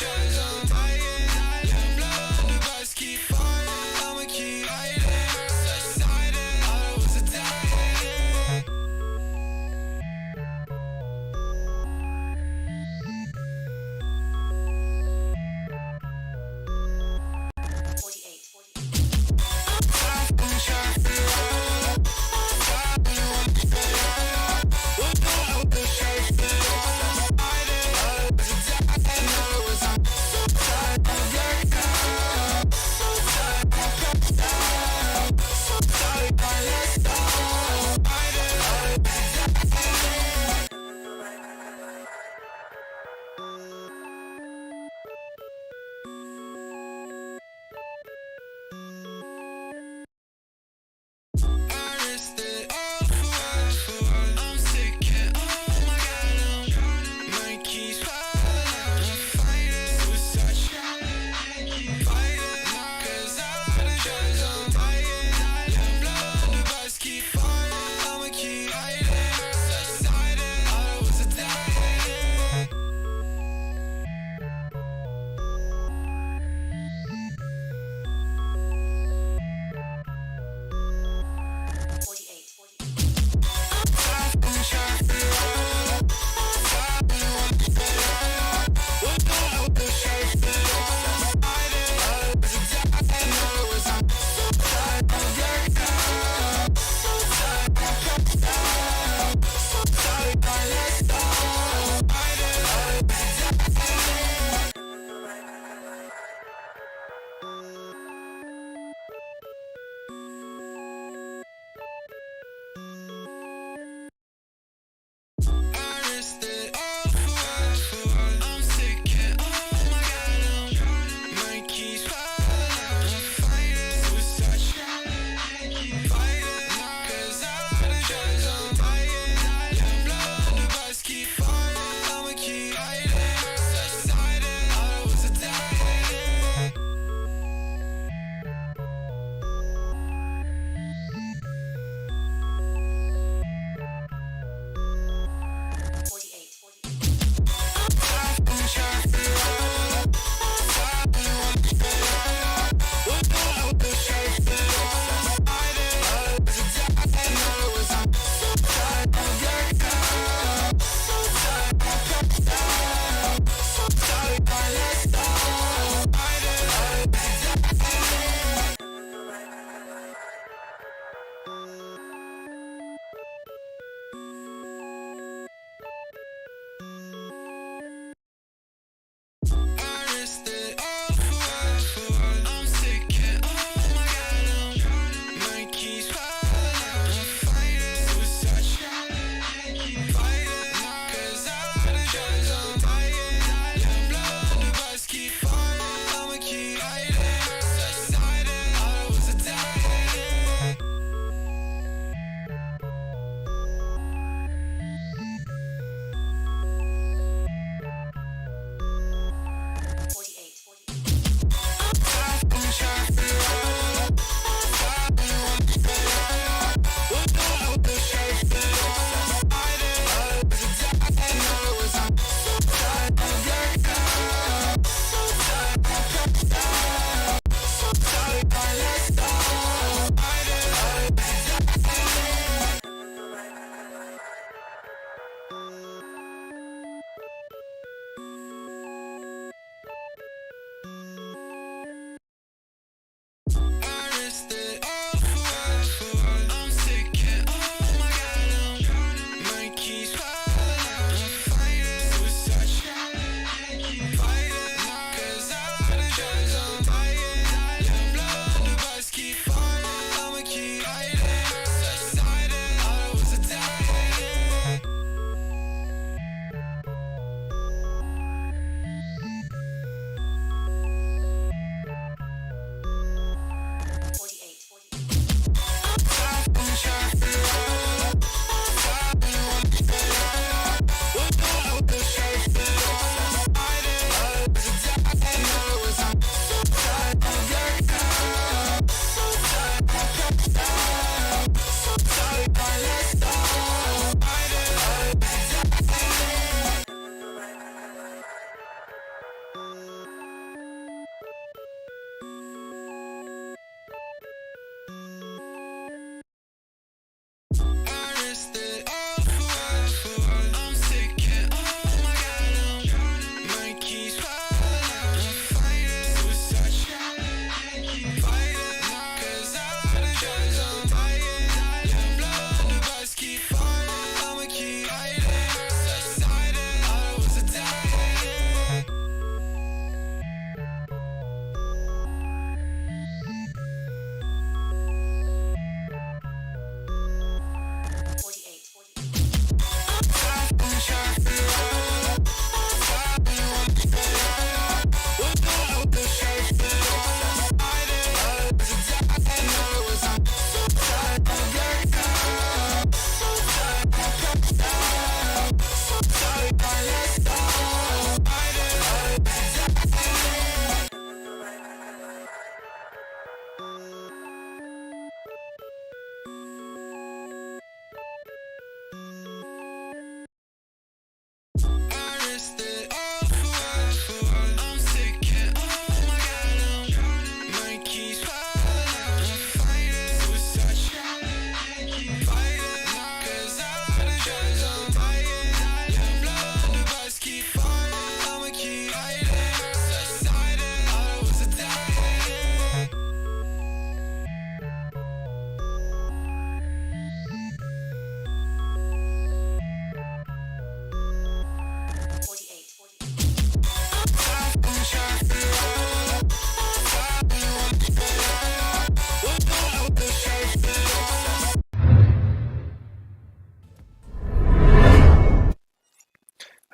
'cause I'm dying. Let blood, the bus keep fighting. I'ma keep hiding. Suicided, I was a dying.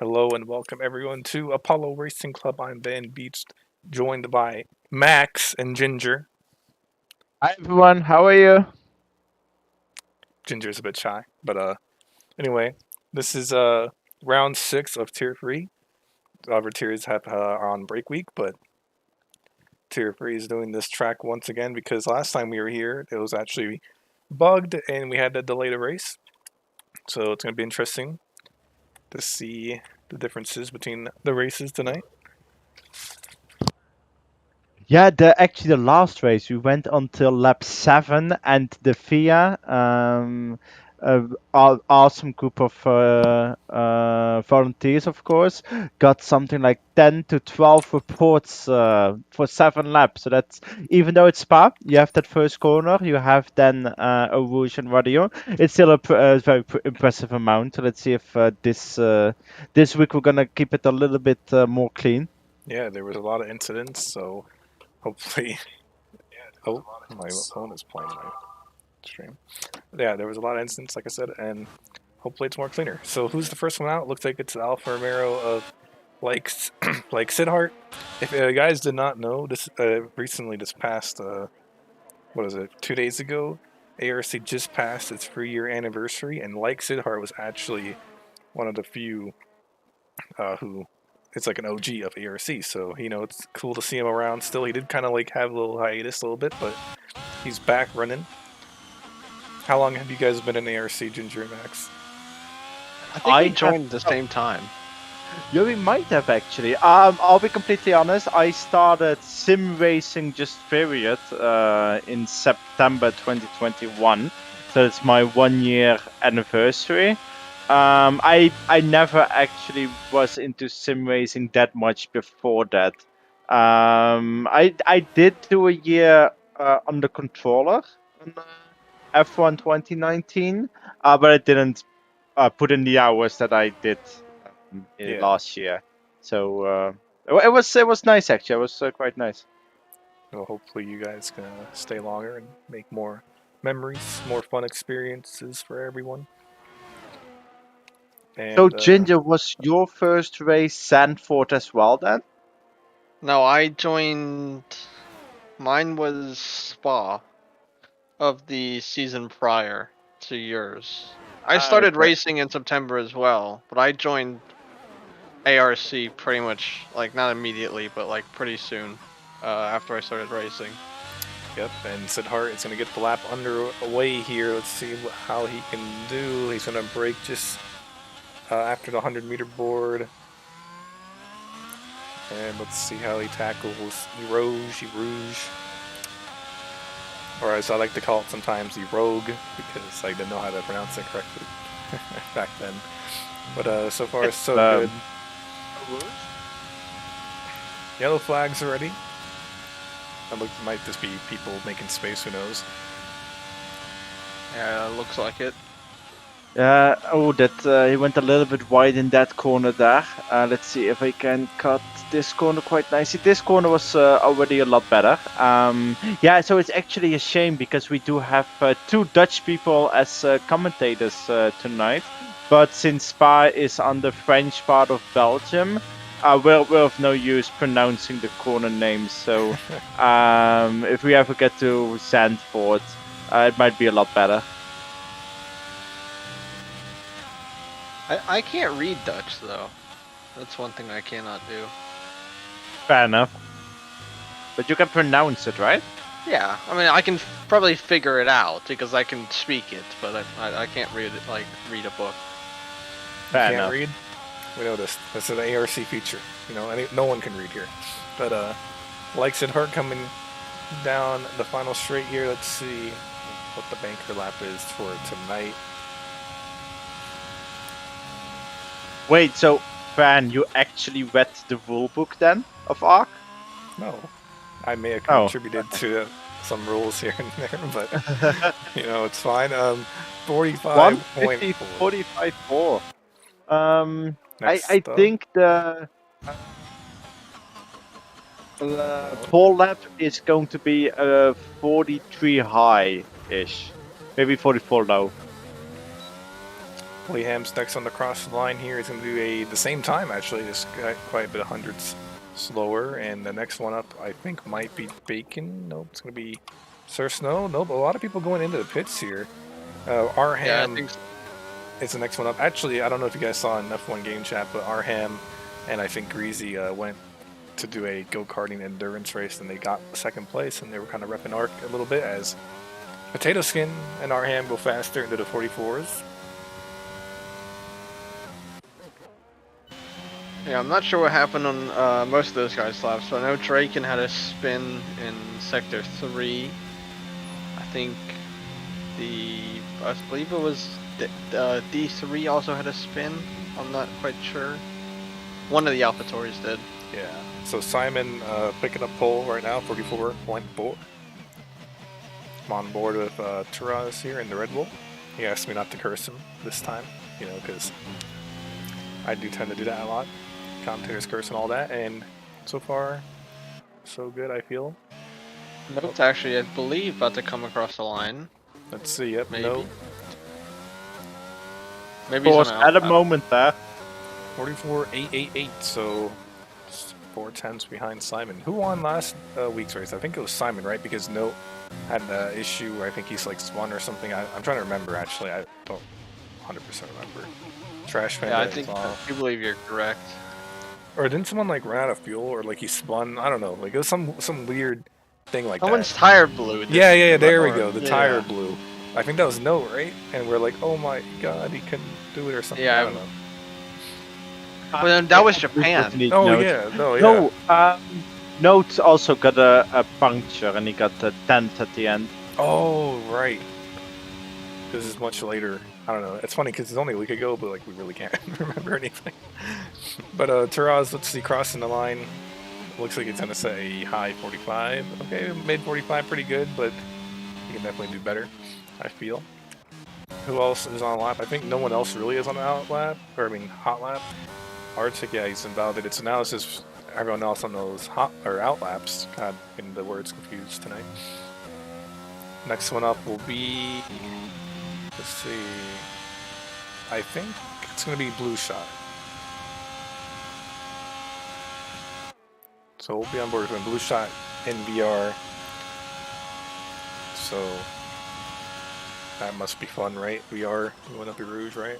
Hello and welcome everyone to Apollo Racing Club. I'm Van Beach, joined by Max and Ginger. Hi everyone, how are you? Ginger's a bit shy, but anyway, this is round 6 of Tier 3. Other tiers have are on break week, but Tier 3 is doing this track once again because last time we were here, it was actually bugged and we had to delay the race. So it's going to be interesting to see the differences between the races tonight. Yeah, actually the last race we went until lap 7, and the FIA, awesome group of volunteers, of course, got something like 10 to 12 reports for 7 laps. So that's, even though it's Spa, you have that first corner, you have then a Rouge and Radio. It's still a very impressive amount. So let's see if this week we're gonna keep it a little bit more clean. Yeah, there was a lot of incidents, so hopefully. Oh, my phone is playing my stream. Yeah, there was a lot of incidents, like I said, and hopefully it's more cleaner. So who's the first one out? Looks like it's Alfa Romero of like like Sidhart. If you guys did not know, this recently, this past what is it, 2 days ago, ARC just passed its 3-year anniversary, and like Sidhart was actually one of the few who it's like an OG of ARC. So it's cool to see him around still. He did kind of like have a little hiatus a little bit, but he's back running. How long have you guys been in ARC, Ginger and Max? I think we joined at the same time. Yeah, we might have actually. I'll be completely honest. I started sim racing just period in September 2021, so it's my 1 year anniversary. I never actually was into sim racing that much before that. I did do a year on the controller on F1 2019, but I didn't put in the hours that I did last year. So it was nice actually. It was quite nice. Well, hopefully you guys can stay longer and make more memories, more fun experiences for everyone. And, So Ginger, was your first race Sandford as well then? No, I joined. Mine was Spa of the season prior to yours. I started Okay. racing in September as well, but I joined ARC pretty much like not immediately, but like pretty soon after I started racing. Yep, and Sidhart is going to get the lap underway here. Let's see how he can do. He's going to brake just after the 100-meter board. And let's see how he tackles Rouge. Or as I like to call it sometimes, the Rogue, because I didn't know how to pronounce it correctly back then. But so far, so good. Yellow flags already. It might just be people making space, who knows. Yeah, looks like it. That he went a little bit wide in that corner there. Let's see if I can cut this corner quite nicely. This corner was already a lot better. Yeah, so it's actually a shame because we do have 2 Dutch people as commentators tonight. But since Spa is on the French part of Belgium, we're of no use pronouncing the corner names. So if we ever get to Zandvoort, it might be a lot better. I can't read Dutch though. That's one thing I cannot do. Fair enough. But you can pronounce it, right? Yeah, I mean I can probably figure it out because I can speak it, but I can't read it like read a book. Fair You enough. can't read? We know this. This is an ARC feature. No one can read here. But like Sidhart coming down the final straight here. Let's see what the banker lap is for tonight. Wait, so Fran, you actually read the rule book then of ARC? No, I may have Oh. contributed to some rules here and there, but it's fine. 45.4. 45.4. I Next up. think the pole lap is going to be 43 high-ish. Maybe 44 low. Williams next on the cross line here is going to do the same time actually, just got quite a bit of hundredths slower. And the next one up I think might be Bacon. Nope, it's going to be Sir Snow. Nope, a lot of people going into the pits here. Arham Yeah, I think so. is the next one up. Actually, I don't know if you guys saw in F1 game chat, but Arham and I think Greasy went to do a go-karting endurance race, and they got second place, and they were kind of repping Arc a little bit as Potato Skin and Arham go faster into the 44s. Yeah, I'm not sure what happened on most of those guys' laps, but I know Draken had a spin in Sector 3. I think I believe it was D3 also had a spin. I'm not quite sure. One of the AlphaTauris did. Yeah. So Simon picking up pole right now, 44.4. I'm on board with Taraz here in the Red Bull. He asked me not to curse him this time, you know, because I do tend to do that a lot. Commentators curse and all that, and so far, so good, I feel. Note's actually, I believe, about to come across the line. Let's see, yep, Maybe. no. Maybe he's Pause on at a out. moment there. 44.888, so 4 tenths behind Simon. Who won last week's race? I think it was Simon, right? Because Note had an issue where I think he's like spun or something. I'm trying to remember, actually. I don't 100% remember. Trash Panda. Yeah, I think I do believe you're correct. Or didn't someone like run out of fuel, or like he spun? I don't know. Like it was some weird thing like Someone's that. tire blew. Yeah, there we Or- go. The yeah. tire blew. I think that was Note, right? And we're like, oh my god, he couldn't do it or something. Yeah, I don't know. Well, then that was Japan. Oh Note. yeah, no, yeah. No, Note also got a puncture and he got a 10th at the end. Oh, right. This is much later. I don't know. It's funny because it's only a week ago, but like we really can't remember anything. But Taraz, let's see, crossing the line. Looks like it's gonna say high 45. Okay, made 45 pretty good, but you can definitely do better, I feel. Who else is on lap? I think no one else really is on the out lap, or I mean hot lap. Arctic, yeah, he's invalidated. So now it's just everyone else on those hot or out laps. God, getting the words confused tonight. Next one up will be, let's see, I think it's going to be Blue Shot. So we'll be on board with Blue Shot in VR. So that must be fun, right? VR going up the Rouge, right?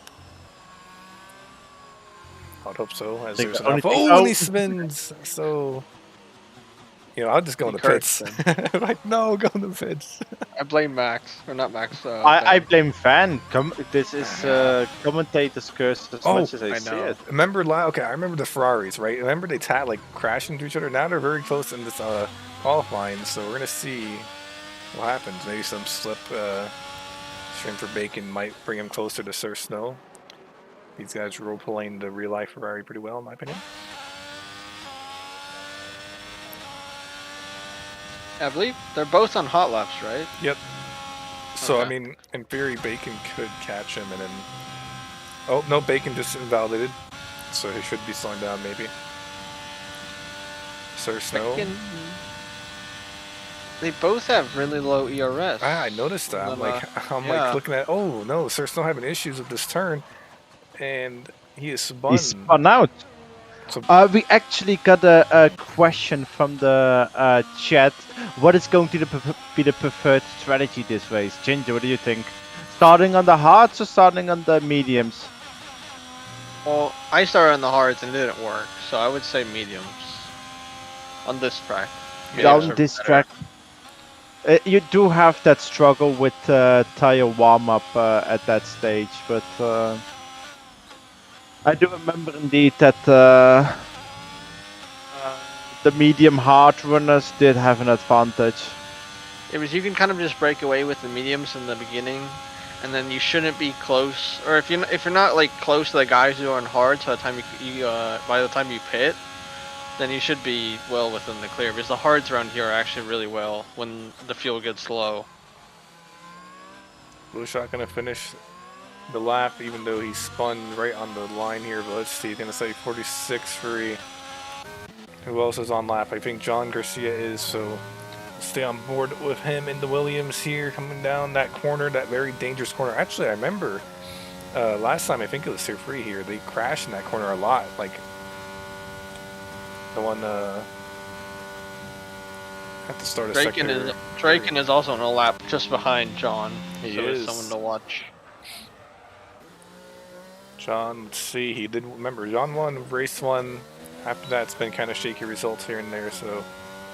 I'd hope so. As Think there's the only enough. thing- Oh, oh. and he spins. So, you know, I'll just go in the pits. Like, no, go in the pits. I blame Max, or not Max. I Ben. blame Van. This is commentator's curse as much as I I see know. it. Remember, okay, I remember the Ferraris, right? Remember they like crash into each other. Now they're very close in this qualifying, so we're gonna see what happens. Maybe some slip. Stream for Bacon might bring him closer to Sir Snow. These guys role playing the real life Ferrari pretty well, in my opinion. I believe they're both on hot laps, right? Yep. So I Okay. mean, in theory, Bacon could catch him, and then oh no, Bacon just invalidated, so he should be slowing down maybe. Sir Snow. They both have really low ERS. I noticed that. I'm Then, like, I'm yeah. like looking at. Oh no, Sir Snow having issues with this turn, and he is spun. He's spun out. So We actually got a question from the chat. What is going to be the preferred strategy this race? Ginger, what do you think? Starting on the hards or starting on the mediums? Well, I started on the hards and it didn't work, so I would say mediums. On this track. Mediums Down are this better. track. You do have that struggle with tire warm-up at that stage, but I do remember indeed that the medium hard runners did have an advantage. It was you can kind of just break away with the mediums in the beginning, and then you shouldn't be close. Or if you're not like close to the guys who are on hards by the time by the time you pit, then you should be well within the clear. Because the hards around here are actually really well when the fuel gets low. Blue Shot gonna finish the lap, even though he spun right on the line here. But let's see, he's gonna say 46.3. Who else is on lap? I think John Garcia is, so stay on board with him in the Williams here, coming down that corner, that very dangerous corner. Actually, I remember Last time I think it was tier 3 here. They crashed in that corner a lot. Like the one at the start of sector. Draken is also on a lap just behind John. He so is. It's someone to watch. John, let's see, he did remember John won race 1. After that, it's been kind of shaky results here and there. So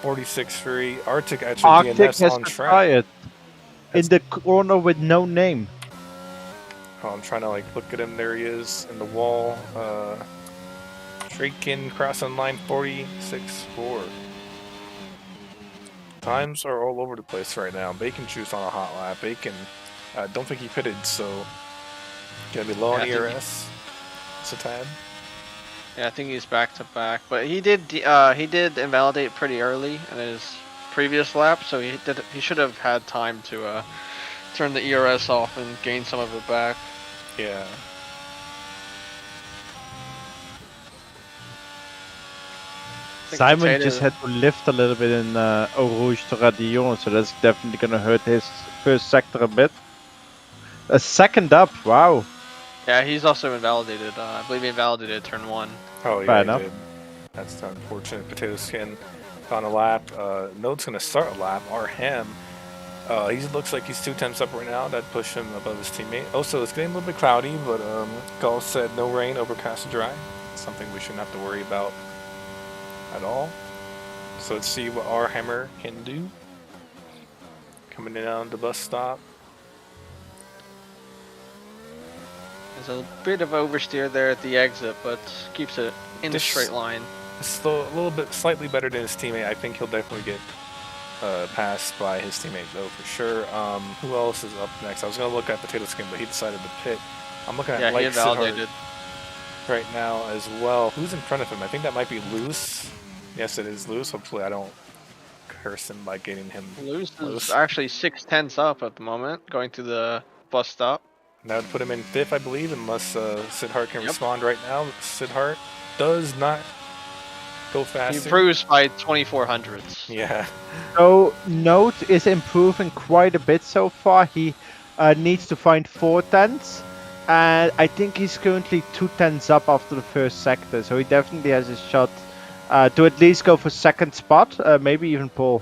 46 free. Arctic actually Arctic DNS has on track. retired in the corner with no name. Oh, I'm trying to like look at him. There he is in the wall. Draken cross on line 46.4. Times are all over the place right now. Bacon Juice on a hot lap. Bacon, don't think he pitted, so gonna be low on ERS. It's a tad. Yeah, I think he's back to back, but he did invalidate pretty early in his previous lap, so he should have had time to turn the ERS off and gain some of it back. Yeah. Simon just had to lift a little bit in Eau Rouge to Radillon, so that's definitely gonna hurt his first sector a bit. A second up, wow. Yeah, he's also invalidated. I believe he invalidated turn 1. Oh, Fair yeah, enough. he did. That's unfortunate. Potato Skin on a lap. Note's going to start a lap. Arham, he looks like he's 2 tenths up right now. That pushed him above his teammate. Also, it's getting a little bit cloudy, but Gull said no rain, overcast and dry. Something we shouldn't have to worry about at all. So let's see what Arhammer can do. Coming down the bus stop. There's a bit of oversteer there at the exit, but keeps it in a straight line. It's a little bit slightly better than his teammate. I think he'll definitely get passed by his teammate though for sure. Who else is up next? I was gonna look at Potato Skin, but he decided to pit. I'm looking at he Light invalidated. right now as well. Who's in front of him? I think that might be Loose. Yes, it is Loose. Hopefully I don't curse him by getting him Loose is actually 6 tenths up at the moment, going to the bus stop. That would put him in 5th, I believe, unless Sidhart can respond right now. Sidhart does not go faster. He improves by 2400ths. Yeah. So Note is improving quite a bit so far. He needs to find 4 tenths, and I think he's currently 2 tenths up after the first sector. So he definitely has a shot to at least go for second spot, maybe even pole.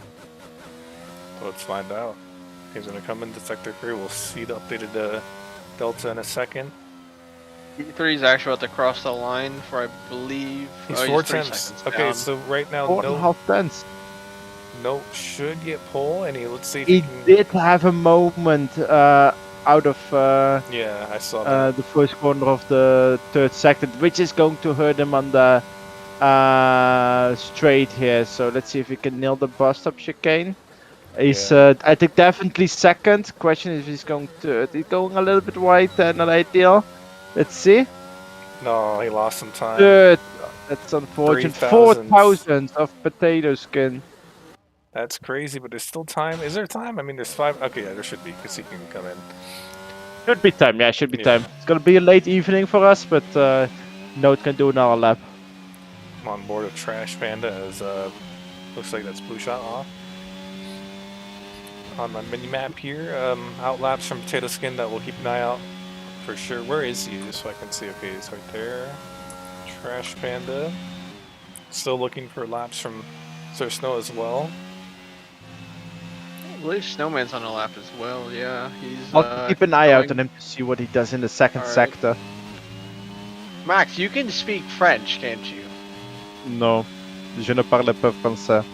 Let's find out. He's going to come into Sector 3. We'll see the updated Delta in a second. E3 is actually about to cross the line for, I believe... He's 4 tenths. Okay, so right now, 4.5 tenths. Note should get pole, and let's see if He can... did have a moment out of yeah, I saw that. the first corner of the third sector, which is going to hurt him on the straight here. So let's see if he can nail the bus stop chicane. He's, I think, definitely second. Question is if he's going to. He's going a little bit wide, not ideal. Let's see. No, he lost some time. Third. That's unfortunate. 4,000 of Potato Skin. That's crazy, but there's still time. Is there time? I mean, there's 5. Okay, yeah, there should be, because he can come in. Should be time. Yeah, should be time. It's gonna be a late evening for us, but Note can do another lap. I'm on board of Trash Panda as looks like that's blue shot off. On my mini map here, out laps from Potato Skin that we'll keep an eye out for sure. Where is he? So I can see. Okay, he's right there. Trash Panda. Still looking for laps from Sir Snow as well. I believe Snowman's on a lap as well. Yeah, he's. I'll keep an eye out on him to see what he does in the second sector. Max, you can speak French, can't you? No, je ne parle pas français.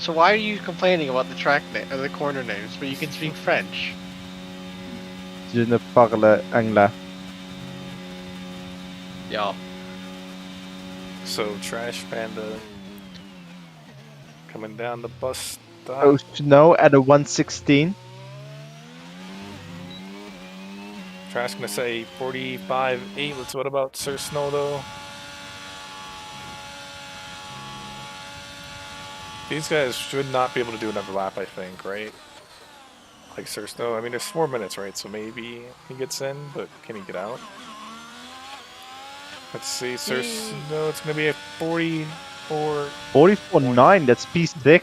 So why are you complaining about the track name or the corner names, but you can speak French? Je ne parle anglais. Yeah. So Trash Panda coming down the bus stop. Oh, Snow at a 116. Trash gonna say 45.8. What about Sir Snow though? These guys should not be able to do another lap, I think, right? Like Sir Snow. I mean, there's 4 minutes, right? So maybe he gets in, but can he get out? Let's see, Sir Snow. It's gonna be a 44. 44.9. That's P6.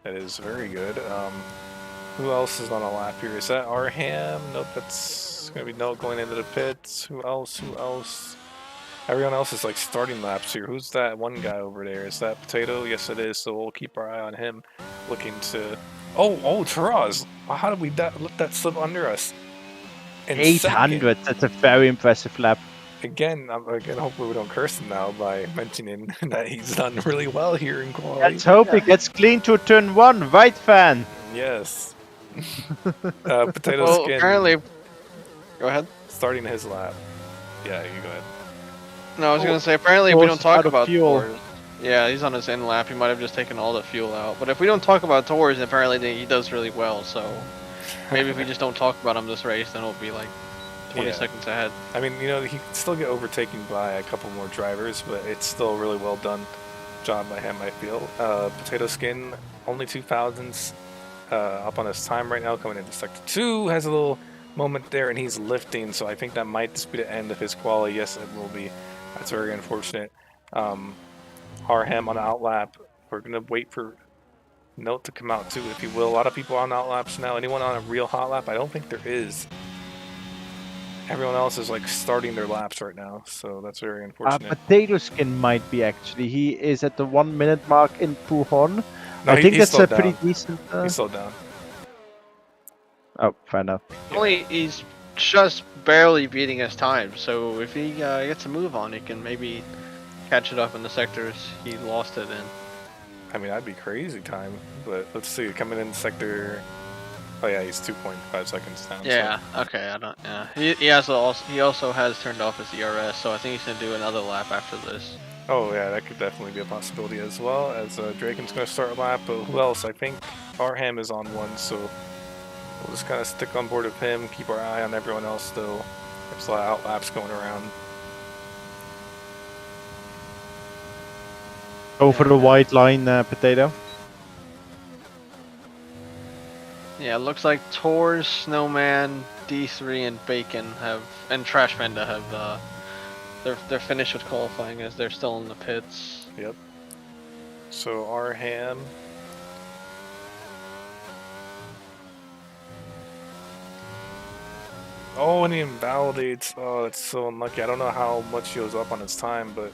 That is very good. Who else is on a lap here? Is that Arham? Nope, that's gonna be Note going into the pits. Who else? Who else? Everyone else is like starting laps here. Who's that one guy over there? Is that Potato? Yes, it is. So we'll keep our eye on him, looking to. Oh, Taraz! How did we let that slip under us? In 800. That's a very impressive lap. Again, hopefully we don't curse him now by mentioning that he's done really well here in quality. Let's hope he gets clean to turn 1, right, fan? Yes. Potato Well, Skin. apparently. Go ahead. Starting his lap. Yeah, you go ahead. No, I was gonna say apparently if we don't talk out of about fuel. Torres, yeah, he's on his end lap. He might have just taken all the fuel out. But if we don't talk about Torres, apparently he does really well. So maybe if we just don't talk about him this race, then it'll be like 20 seconds ahead. I mean, you know, he can still get overtaken by a couple more drivers, but it's still a really well done job by him, I feel. Potato Skin, only 2,000s up on his time right now, coming into Sector 2, has a little moment there, and he's lifting, so I think that might just be the end of his quali. Yes, it will be. That's very unfortunate. Harham on the outlap. We're going to wait for Note to come out too, if you will. A lot of people on outlaps now. Anyone on a real hot lap? I don't think there is. Everyone else is like starting their laps right now, so that's very unfortunate. Potato Skin might be actually. He is at the 1 minute mark in Pujon. No, I think he's that's a slowed pretty down. decent. He's slowed down. Oh, fair enough. Only he's just barely beating his time. So if he gets a move on, he can maybe catch it up in the sectors he lost it in. I mean, that'd be crazy time, but let's see. Coming in sector. Oh yeah, he's 2.5 seconds down. Yeah. So. Okay. I don't. Yeah. He also has turned off his ERS, so I think he's gonna do another lap after this. Oh yeah, that could definitely be a possibility as well. As Draken's gonna start a lap, but who else? I think Arham is on one, so we'll just kind of stick on board with him. Keep our eye on everyone else still. There's a lot of out laps going around. Go for the white line, Potato. Yeah, it looks like Tors, Snowman, D3, and Bacon and Trash Panda have they're finished with qualifying as they're still in the pits. Yep. So Arham. Oh, and he invalidates. Oh, that's so unlucky. I don't know how much he was up on his time, but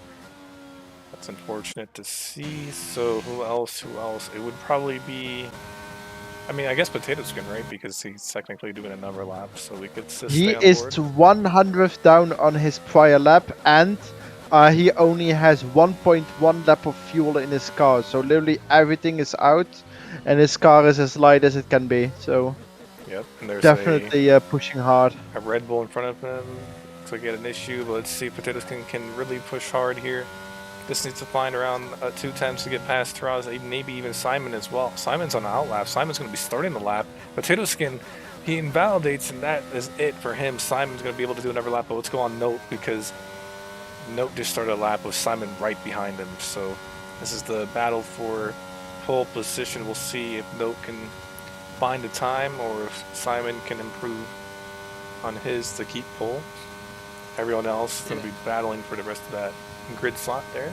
that's unfortunate to see. So who else? Who else? It would probably be. I mean, I guess Potato Skin, right? Because he's technically doing another lap, so we could just He stay on is board. to 100th down on his prior lap, and he only has 1.1 lap of fuel in his car. So literally everything is out, and his car is as light as it can be. So Yep, and there's definitely pushing hard. a Red Bull in front of him. Looks like he had an issue, but let's see if Potato Skin can really push hard here. This needs to find around 2 attempts to get past Taraz, maybe even Simon as well. Simon's on the outlap. Simon's going to be starting the lap. Potato Skin, he invalidates, and that is it for him. Simon's going to be able to do another lap, but let's go on Note, because Note just started a lap with Simon right behind him. So this is the battle for pole position. We'll see if Note can find a time or if Simon can improve on his to keep pole. Everyone else is going to be battling for the rest of that grid slot there.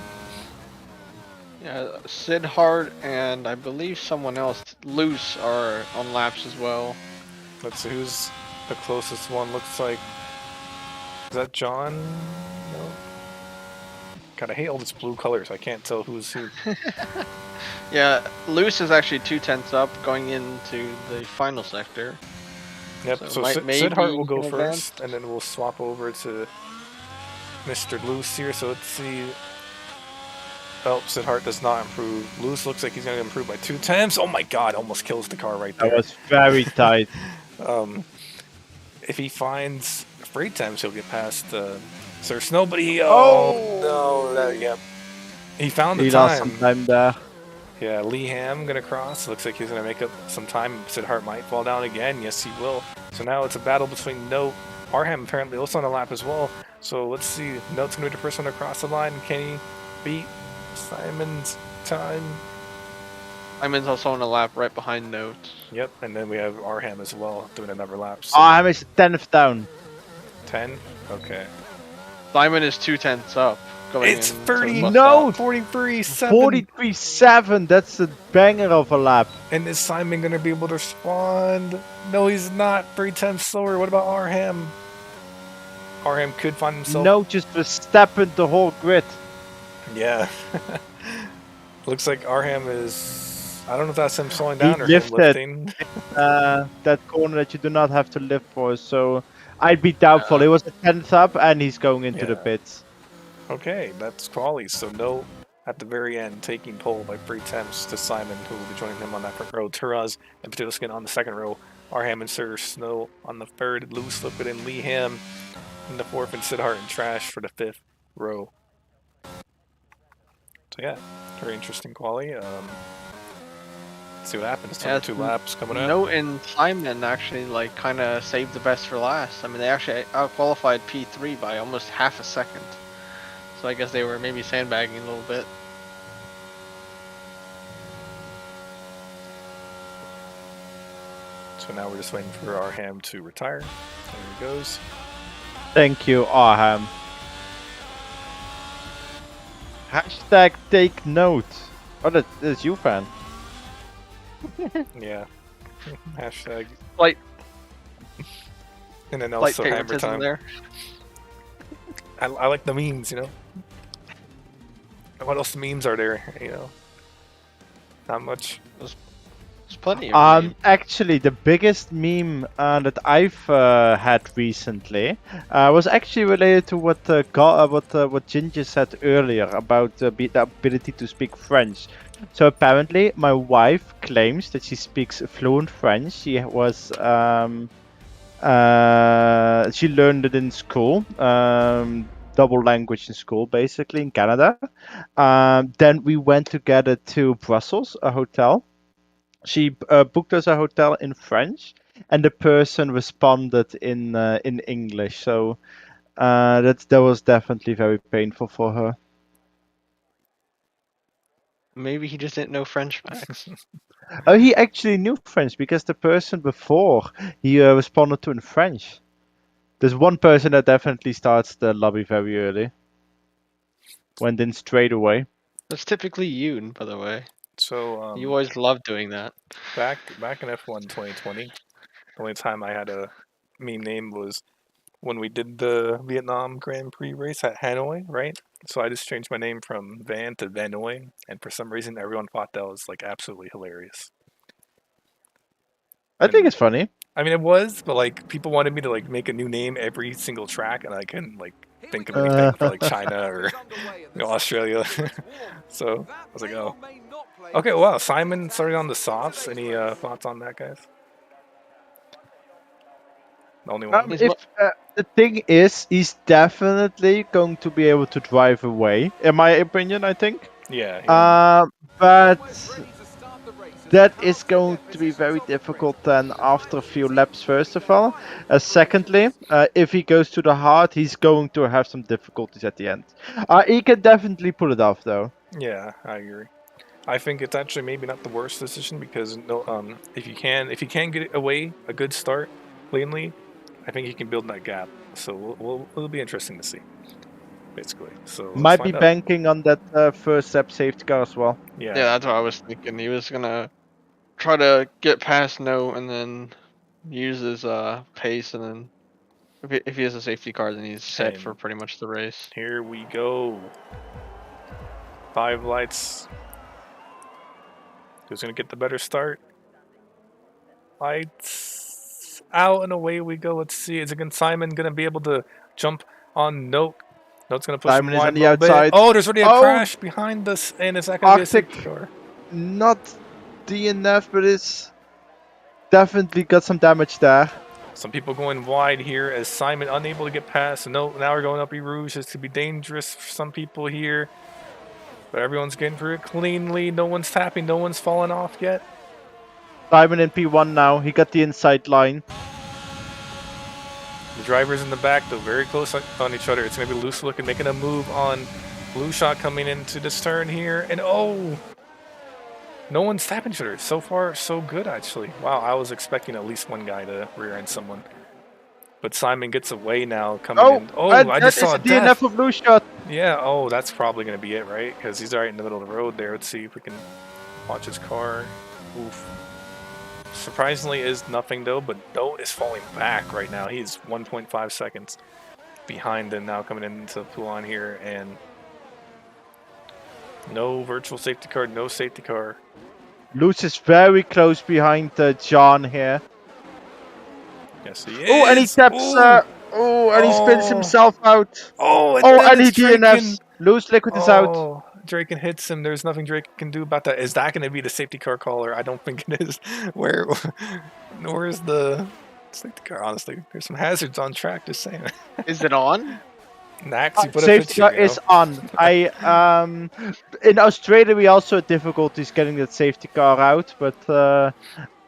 Yeah, Sid Hart and I believe someone else, Loose, are on laps as well. Let's see who's the closest one. Looks like, is that John? No. God, I hate all these blue colors. I can't tell who's who. Yeah, Loose is actually 2/10 up going into the final sector. Yep. So maybe Sid Hart will go he can first, advance. and then we'll swap over to Mr. Loose here. So let's see. Oh, Sid Hart does not improve. Loose looks like he's going to improve by 2 attempts. Oh my God, almost kills the car right there. That was very tight. If he finds 3 attempts, he'll get past Sir Snow, but he... Oh, no. Yep. He found the He time. lost some time there. Yeah, Lee Ham going to cross. Looks like he's going to make up some time. Sid Hart might fall down again. Yes, he will. So now it's a battle between Note. Arham apparently also on the lap as well. So let's see. Note's going to be the first one to cross the line. Can he beat Simon's time? Simon's also on a lap right behind Note. Yep, and then we have Arham as well doing another lap. So I'm is 10th down. 10? Okay. Simon is 2/10 up. Going It's into 30. bus No! stop. 43-7. 43.7. That's a banger of a lap. And is Simon going to be able to respond? No, he's not. 3 times slower. What about Arham? Arham could find himself. No, just Verstappen the whole grid. Yeah. Looks like Arham is. I don't know if that's him slowing He down or him lifted. lifting. That corner that you do not have to lift for, so I'd be doubtful. It was a 10th up, and he's going into the Yeah. pits. Okay, that's quali. So no, at the very end, taking pole by 3 temps to Simon, who will be joining him on that front row. Turaz and Patiliskin on the second row. Arham and Sir Snow on the third. Lewis Lippett and Lee Ham in the fourth, and Sidhart and Trash for the fifth row. So yeah, very interesting quali. See what happens. 22 laps coming up. Note and Simon actually like kind of saved the best for last. I mean, they actually out-qualified P3 by almost half a second. So I guess they were maybe sandbagging a little bit. So now we're just waiting for Arham to retire. There he goes. Thank you, Arham. Hashtag take note. Oh, that's you, fan. Yeah. Hashtag. Like, And then like also hammer favoritism time. there. I like the memes, you know. What else memes are there? You know, not much. There's plenty of memes. Actually, the biggest meme that I've had recently was actually related to what Ginger said earlier about the ability to speak French. So apparently, my wife claims that she speaks fluent French. She was she learned it in school. Double language in school, basically in Canada. Then we went together to Brussels, a hotel. She booked us a hotel in French, and the person responded in English. So that was definitely very painful for her. Maybe he just didn't know French, Max. Oh, he actually knew French because the person before he responded to in French. There's one person that definitely starts the lobby very early. Went in straight away. That's typically you, by the way. So You always love doing that. back in F1 2020, the only time I had a meme name was when we did the Vietnam Grand Prix race at Hanoi, right? So I just changed my name from Van to Vanoy, and for some reason everyone thought that was like absolutely hilarious. I think it's funny. I mean, it was, but like people wanted me to like make a new name every single track, and I couldn't like think of anything for like China or Australia. So I was like, oh, okay. Wow, Simon started on the softs. Any thoughts on that, guys? The only one. The thing is, he's definitely going to be able to drive away, in my opinion, I think. Yeah. But that is going to be very difficult then after a few laps, first of all. Secondly, if he goes to the hard, he's going to have some difficulties at the end. He can definitely pull it off, though. Yeah, I agree. I think it's actually maybe not the worst decision because if you can get away a good start cleanly, I think you can build that gap. So it'll be interesting to see. Basically, so might be banking on that first step safety car as well. Yeah, that's what I was thinking. He was gonna try to get past No and then use his pace, and then if he has a safety car, then he's set for pretty much the race. Here we go. 5 lights. Who's gonna get the better start? Lights out and away we go. Let's see. Is Simon gonna be able to jump on Note? Note's gonna push Simon him is wide on the outside. Oh, there's already a crash behind us, and it's not gonna be a safety car. Not DNF, but it's definitely got some damage there. Some people going wide here as Simon unable to get past. No, now we're going up E Rouge. This could be dangerous for some people here. But everyone's getting through it cleanly. No one's tapping. No one's falling off yet. Simon in P1 now. He got the inside line. The drivers in the back, though, very close on each other. It's going to be Loose Looking making a move on Blue Shot coming into this turn here. And oh! No one's tapping each other. So far, so good, actually. Wow, I was expecting at least one guy to rear-end someone. But Simon gets away now, coming in. Oh, I just saw a DNF of Blue Shot. Yeah, oh, that's probably going to be it, right? Because he's right in the middle of the road there. Let's see if we can watch his car. Oof. Surprisingly is nothing, though, but Note is falling back right now. He's 1.5 seconds. behind them now coming into Poulan here, and no virtual safety car, no safety car. Lutz is very close behind John here. Yes, he is. Oh, and he taps. And he spins Oh. himself out. Oh, and Oh, then and he it's Draken. DNFs. Lutz Liquid is out. Oh, Draken hits him. There's nothing Draken can do about that. Is that going to be the safety car caller? I don't think it is. Where's the safety car? Honestly, there's some hazards on track. Just saying. Is it on? Nax, you put a Safety picture, car you know? is on. In Australia we also had difficulties getting that safety car out, but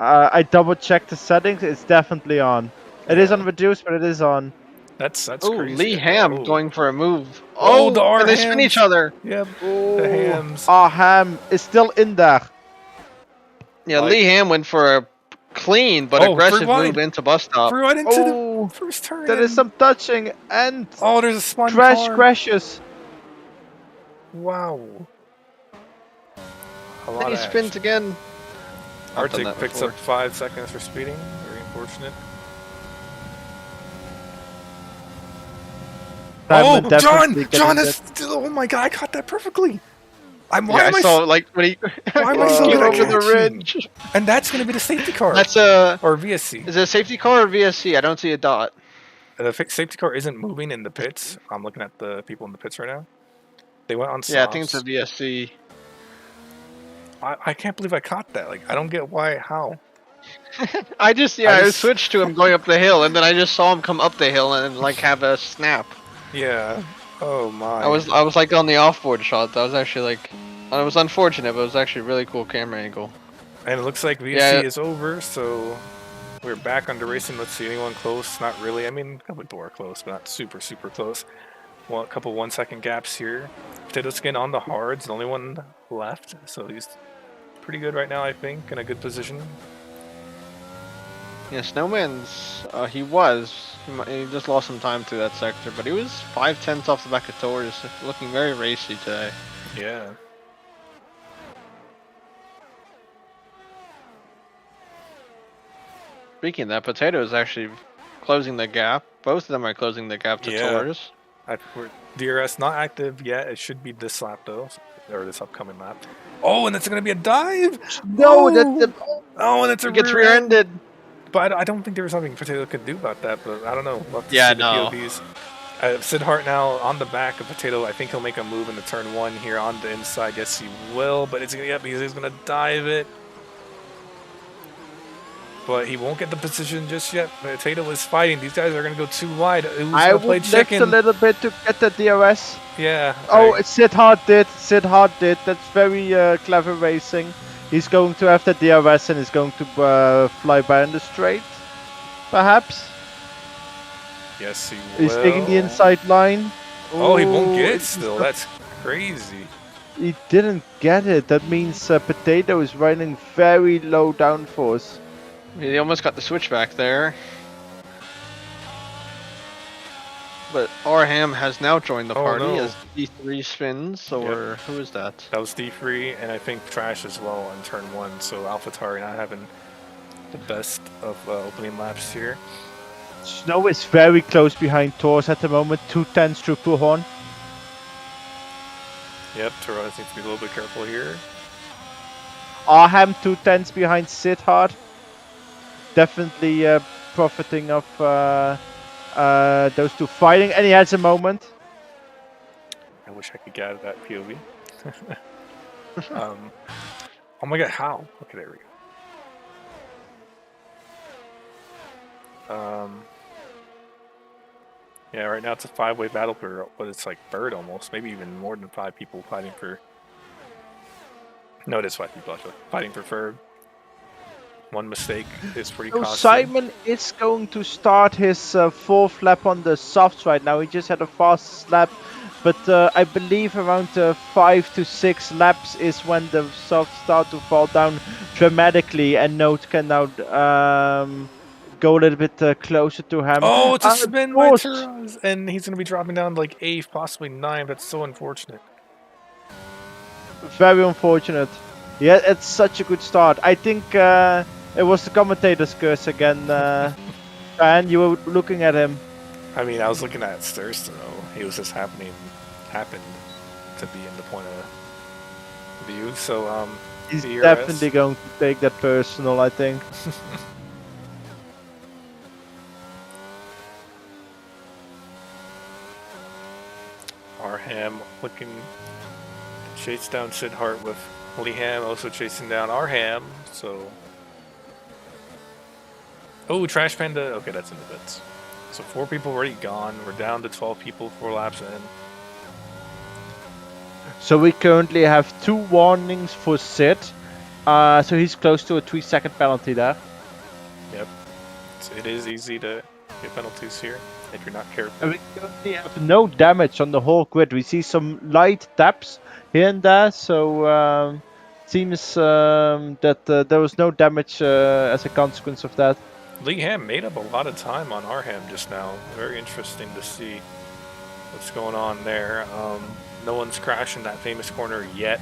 I double checked the settings. It's definitely on. It is on reduced, but it is on. That's Oh, crazy. Lee Ham Oh. going for a move. Oh, the and they spin R-hams. each other. Yep, Oh, the hams. Our ham is still in there. Yeah, Like- Lee Ham went for a clean but Oh, aggressive free wide. move into bus stop. Flew right into Oh, the first turn. there is some touching and Oh, there's a spun crash car. crashes. Wow. A lot Then he of spins again. I've done Arctic that picks before. up 5 seconds for speeding. Very unfortunate. Simon Oh, definitely John getting is still. Oh my god, I caught that perfectly. Why Yeah, am I I saw like when he Why am I so came good at over the catching? ridge. And that's gonna be the safety car. That's a or VSC. is it a safety car or VSC? I don't see a dot. The safety car isn't moving in the pits. I'm looking at the people in the pits right now. They went on softs. Yeah, I think it's a VSC. I can't believe I caught that. Like, I don't get why. How? I just I I just- switched to him going up the hill, and then I just saw him come up the hill and like have a snap. Yeah. Oh my. I was like on the offboard shot. That was actually like, it was unfortunate, but it was actually a really cool camera angle. And it looks like VSC Yeah. is over, so we're back under racing. Let's see anyone close. Not really. I mean, a couple people are close, but not super, super close. Well, a couple 1 second gaps here. Potato Skin on the hards, the only one left. So he's pretty good right now, I think, in a good position. Yeah, Snowman's he just lost some time through that sector, but he was 5/10 off the back of Torres, looking very racy today. Yeah. Speaking of that, Potato is actually closing the gap. Both of them are closing the gap to Yeah. Torres. DRS not active yet. It should be this lap, though, or this upcoming lap. Oh, and it's going to be a dive! No, Oh! that's the Oh, and it's a He gets rear end. rear-ended. But I don't think there was something Potato could do about that, but I don't know. We'll have to Yeah, see the no. POVs. Sid Hart now on the back of Potato. I think he'll make a move into turn 1 here on the inside. Yes, he will, but it's gonna because he's gonna dive it. But he won't get the position just yet. Potato is fighting. These guys are gonna go too wide. Who's I gonna play would lift chicken? a little bit to get the DRS. Yeah. Oh, Sid Hart did. Sid Hart did. That's very clever racing. He's going to have the DRS and is going to fly by on the straight, perhaps. Yes, he will. He's taking the inside line. Oh, he won't get it it's- still. That's crazy. He didn't get it. That means Potato is running very low downforce. He almost got the switchback there. But Arham has now joined the Oh, party no. as D3 spins, or who is that? That was D3, and I think Trash as well on turn 1. So AlphaTauri not having the best of opening laps here. Snow is very close behind Tors at the moment. 2/10 through Pullhorn. Yep, Torres needs to be a little bit careful here. Arham 2/10 behind Sid Hart. Definitely profiting of those two fighting, and he has a moment. I wish I could get out of that POV. Oh my god, how? Okay, there we go. Yeah, right now it's a 5-way battle for what it's like bird almost, maybe even more than 5 people fighting for. No, it is 5 people actually fighting for Ferg. One mistake is pretty So costly. Simon is going to start his fourth lap on the softs right now. He just had a fast lap, but I believe around 5 to 6 laps is when the softs start to fall down dramatically, and Note can now go a little bit closer to him. Oh, it's a spin by course. Turaz, and he's going to be dropping down like 8th, possibly 9th. That's so unfortunate. Very unfortunate. Yeah, it's such a good start. I think it was the commentator's curse again. And you were looking at him. I mean, I was looking at Thurston though. He was just happened to be in the point of view. So He's DRS. definitely going to take that personal, I think. Arham looking to chase down Sid Hart with Leham also chasing down Arham. So, oh, Trash Panda. Okay, that's in the bits. So 4 people already gone. We're down to 12 people, 4 laps in. So we currently have 2 warnings for Sid. So he's close to a 3-second penalty there. Yep, so it is easy to get penalties here if you're not careful. And we currently have no damage on the whole grid. We see some light taps here and there, so seems that there was no damage as a consequence of that. Leham made up a lot of time on Arham just now. Very interesting to see what's going on there. No one's crashing that famous corner yet.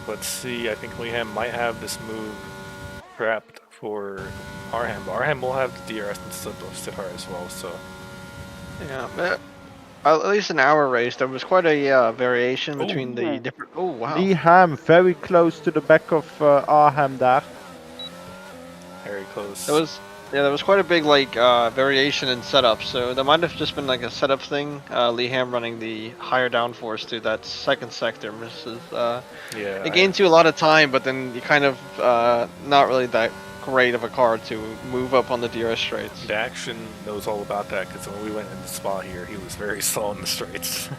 Let's see, I think Leham might have this move prepped for Arham. But Arham will have the DRS and Sid Hart as well, so. Yeah, but at least in our race, there was quite a variation between the different. Oh wow! Leham very close to the back of Arham there. Very close. There was quite a big variation in setup. So there might have just been like a setup thing. Leham running the higher downforce to that second sector misses. Yeah. It gains you a lot of time, but then you kind of not really that great of a car to move up on the DRS straights. The Action knows all about that because when we went in the spot here, he was very slow in the straights.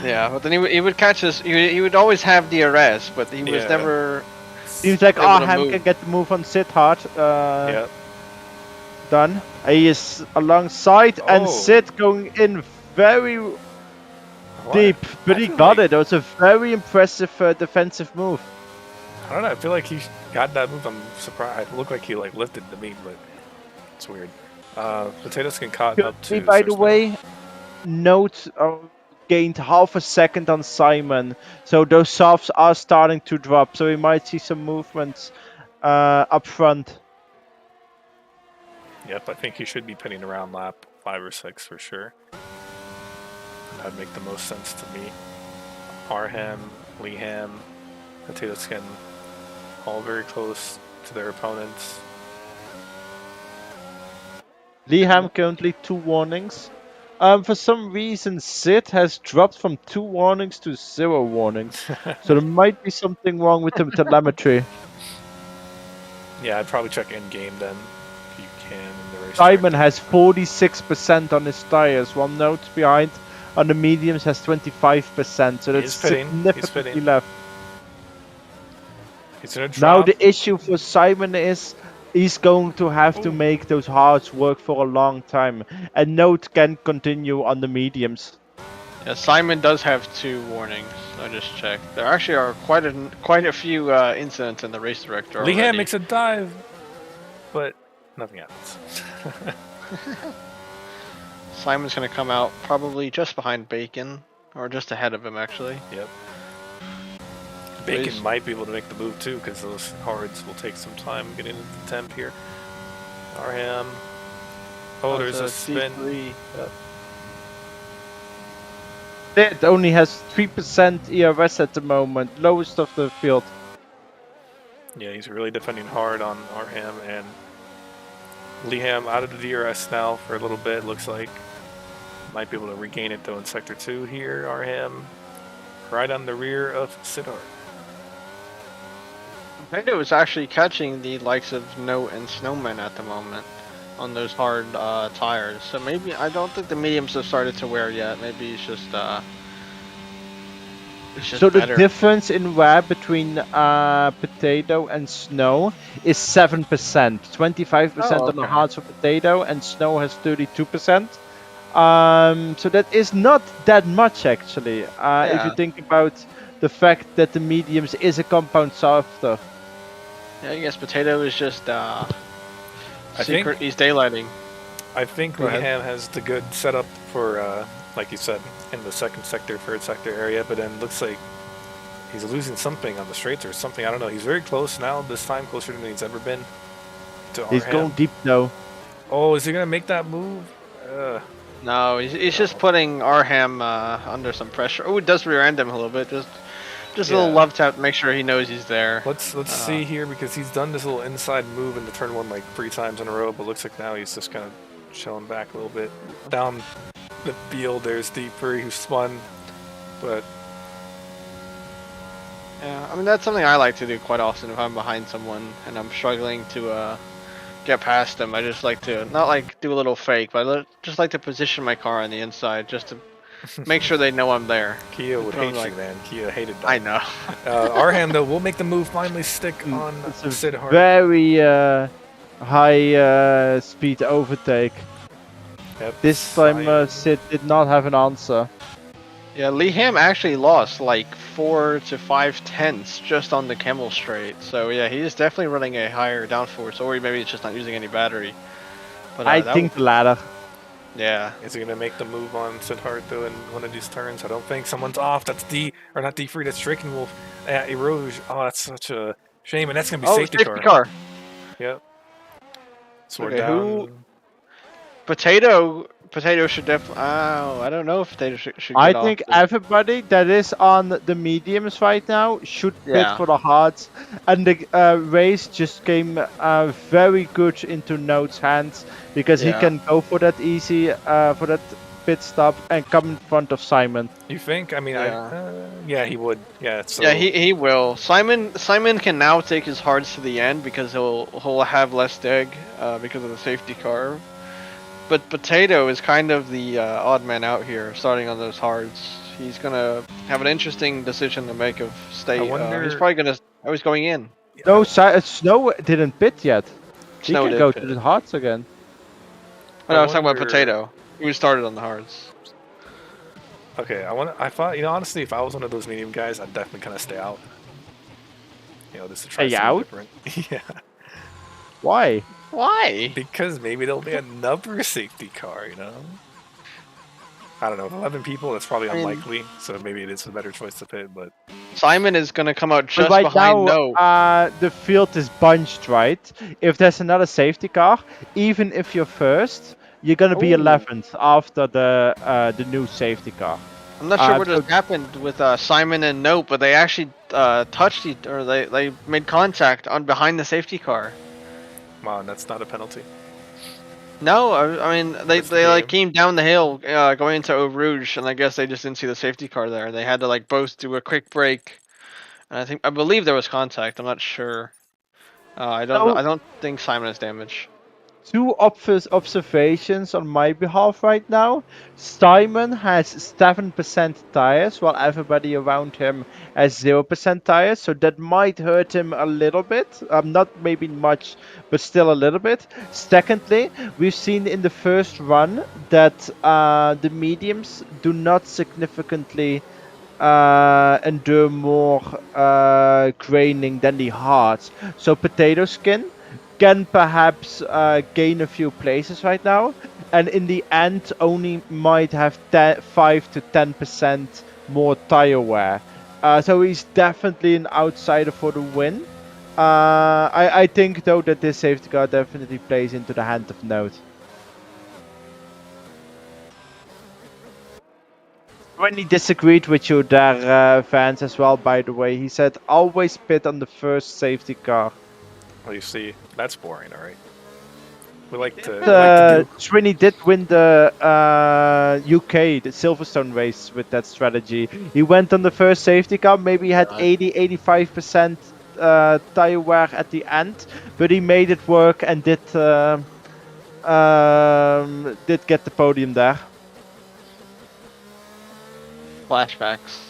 Yeah, but then he would catch us. He would always have DRS, but he was never. Seems like able to Arham move. can get the move on Sid Hart. Yeah. Done. He is alongside, and Oh. Sid going in very deep, but he got it. It was a very impressive defensive move. I don't know. I feel like he got that move. I'm surprised. It looked like he lifted the meat, but it's weird. Potatoes can caught up to. By the way, note gained half a second on Simon, so those softs are starting to drop. So we might see some movements up front. Yep, I think he should be pinning around lap 5 or 6 for sure. That'd make the most sense to me. Arham, Leham, Potato Skin, all very close to their opponents. Leham currently 2 warnings. For some reason, Sid has dropped from 2 warnings to 0 warnings. So there might be something wrong with the telemetry. Yeah, I'd probably check in game then if you can in the race. Simon has 46% on his tires, 1 note behind. On the mediums has 25%, so that's significantly left. He's gonna drop. Now the issue for Simon is he's going to have to make those hards work for a long time, and Note can continue on the mediums. Yeah, Simon does have 2 warnings. I just checked. There actually are quite a few incidents in the race director. Leham already. makes a dive, but nothing happens. Simon's gonna come out probably just behind Bacon, or just ahead of him actually. Yep. Bacon might be able to make the move too, because those hards will take some time getting into the temp here. Arham. Oh, there's a spin. Yep. It only has 3% ERS at the moment, lowest of the field. Yeah, he's really defending hard on Arham, and Leham out of the DRS now for a little bit, looks like. Might be able to regain it though in Sector 2 here, Arham. Right on the rear of Sidar. Potato is actually catching the likes of Note and Snowman at the moment on those hard tires. So maybe, I don't think the mediums have started to wear yet. Maybe it's just so the better. difference in wear between Potato and Snow is 7%. 25% on the hards for Potato, and Snow has 32%. So that is not that much actually. If you think about the fact that the mediums is a compound softer. Yeah, I guess Potato is just think he's daylighting. I think Leham has the good setup for, like you said, in the second sector, third sector area, but then looks like he's losing something on the straights or something. I don't know. He's very close now, this time closer than he's ever been to He's Arham. going deep though. Oh, is he gonna make that move? No, he's just putting Arham under some pressure. Oh, it does rear end him a little bit. Just a little Yeah. love tap to make sure he knows he's there. Let's see here, because he's done this little inside move in the turn one like 3 times in a row, but looks like now he's just kind of chilling back a little bit. Down the field, there's Deep Free who spun, but Yeah, I mean that's something I like to do quite often if I'm behind someone and I'm struggling to get past them. I just like to not like do a little fake, but just like to position my car on the inside just to make sure they know I'm there. Kia would I'm hate like- you, man. Kia hated that. I know. Arham, though, will make the move finally stick on It's a Sid Hart. very high speed overtake. Yep, This time Simon. Sid did not have an answer. Yeah, Lee Ham actually lost like 4 to 5 tenths just on the Camel straight. So yeah, he is definitely running a higher downforce, or maybe it's just not using any battery. But I that think the latter. yeah. Is he gonna make the move on Sid Hart though in one of these turns? I don't think someone's off. That's not D Free. That's Stricken Wolf. Eroge. Oh, that's such a shame, and that's gonna be Oh, safety car. car. Sword Okay, down. who- Potato should definitely. Oh, I don't know if Potato should I get off think this. everybody that is on the mediums right now should bid Yeah. for the hards, and the race just came very good into Note's hands because he Yeah. can go for that easy for that pit stop and come in front of Simon. You think? I mean, Yeah. yeah, he would. Yeah. So Yeah, he will. Simon can now take his hards to the end because he'll have less dig because of the safety car. But Potato is kind of the odd man out here, starting on those hards. He's gonna have an interesting decision to make of stay. I wonder- He's probably gonna. Oh, he's going in. No, Snow didn't bid yet. He Snow can did go bid. to the hards again. Oh, no, I was talking about wonder- Potato. He started on the hards. Okay, I thought, honestly, if I was one of those medium guys, I'd definitely kind of stay out. Just to try Stay something out? different. Yeah, Why? Why? because maybe there'll be another safety car. I don't know. 11 people, that's probably I mean- unlikely. So maybe it is a better choice to pit. But Simon is gonna come out But just right behind now, No. the field is bunched, right? If there's another safety car, even if you're first, you're gonna be Ooh. 11th after the new safety car. I'm not sure Uh, what so- has happened with Simon and Nope, but they actually touched or they made contact on behind the safety car. wow, that's not a penalty. No, I mean they That's the like came down the hill going into Eau Rouge, and I guess they just didn't see the safety car there, and they had to like both do a quick break. And I believe there was contact. I'm not sure. I don't think Simon has damage. Two obvious observations on my behalf right now. Simon has 7% tires, while everybody around him has 0% tires, so that might hurt him a little bit. Not maybe much, but still a little bit. Secondly, we've seen in the first run that the mediums do not significantly endure more graining than the hards. So Potato Skin can perhaps gain a few places right now, and in the end only might have 5 to 10% more tire wear. So he's definitely an outsider for the win. I think though that this safety car definitely plays into the hand of Note. When he disagreed with you there, fans, as well, by the way, he said always pit on the first safety car. Well, you see, that's boring, all right? We like to Trini did win the UK, the Silverstone race with that strategy. He went on the first safety car, maybe he had 80-85% tire wear at the end, but he made it work and did get the podium there. Flashbacks.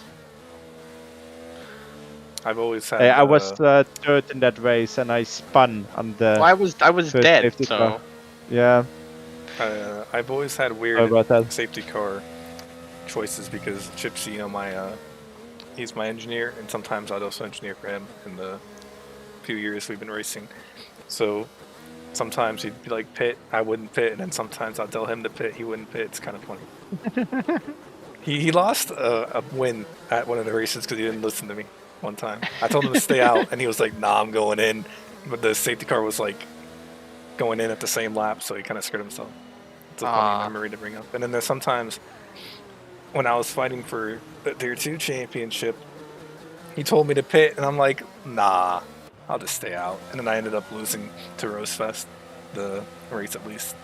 I've always had. I was third in that race and I spun on the Well, I was first dead, safety so car. Yeah, I've always had sorry weird about that. safety car choices because Chipsy, he's my engineer, and sometimes I'd also engineer for him in the few years we've been racing. So sometimes he'd be like pit, I wouldn't pit, and then sometimes I'd tell him to pit, he wouldn't pit. It's kind of funny. He lost a win at one of the races because he didn't listen to me one time. I told him to stay out, and he was like, "Nah, I'm going in." But the safety car was like going in at the same lap, so he kind of screwed himself. It's a funny memory to bring up. And then there's sometimes when I was fighting for the Tier 2 championship, he told me to pit, and I'm like, nah, I'll just stay out. And then I ended up losing to Rosefest, the race at least.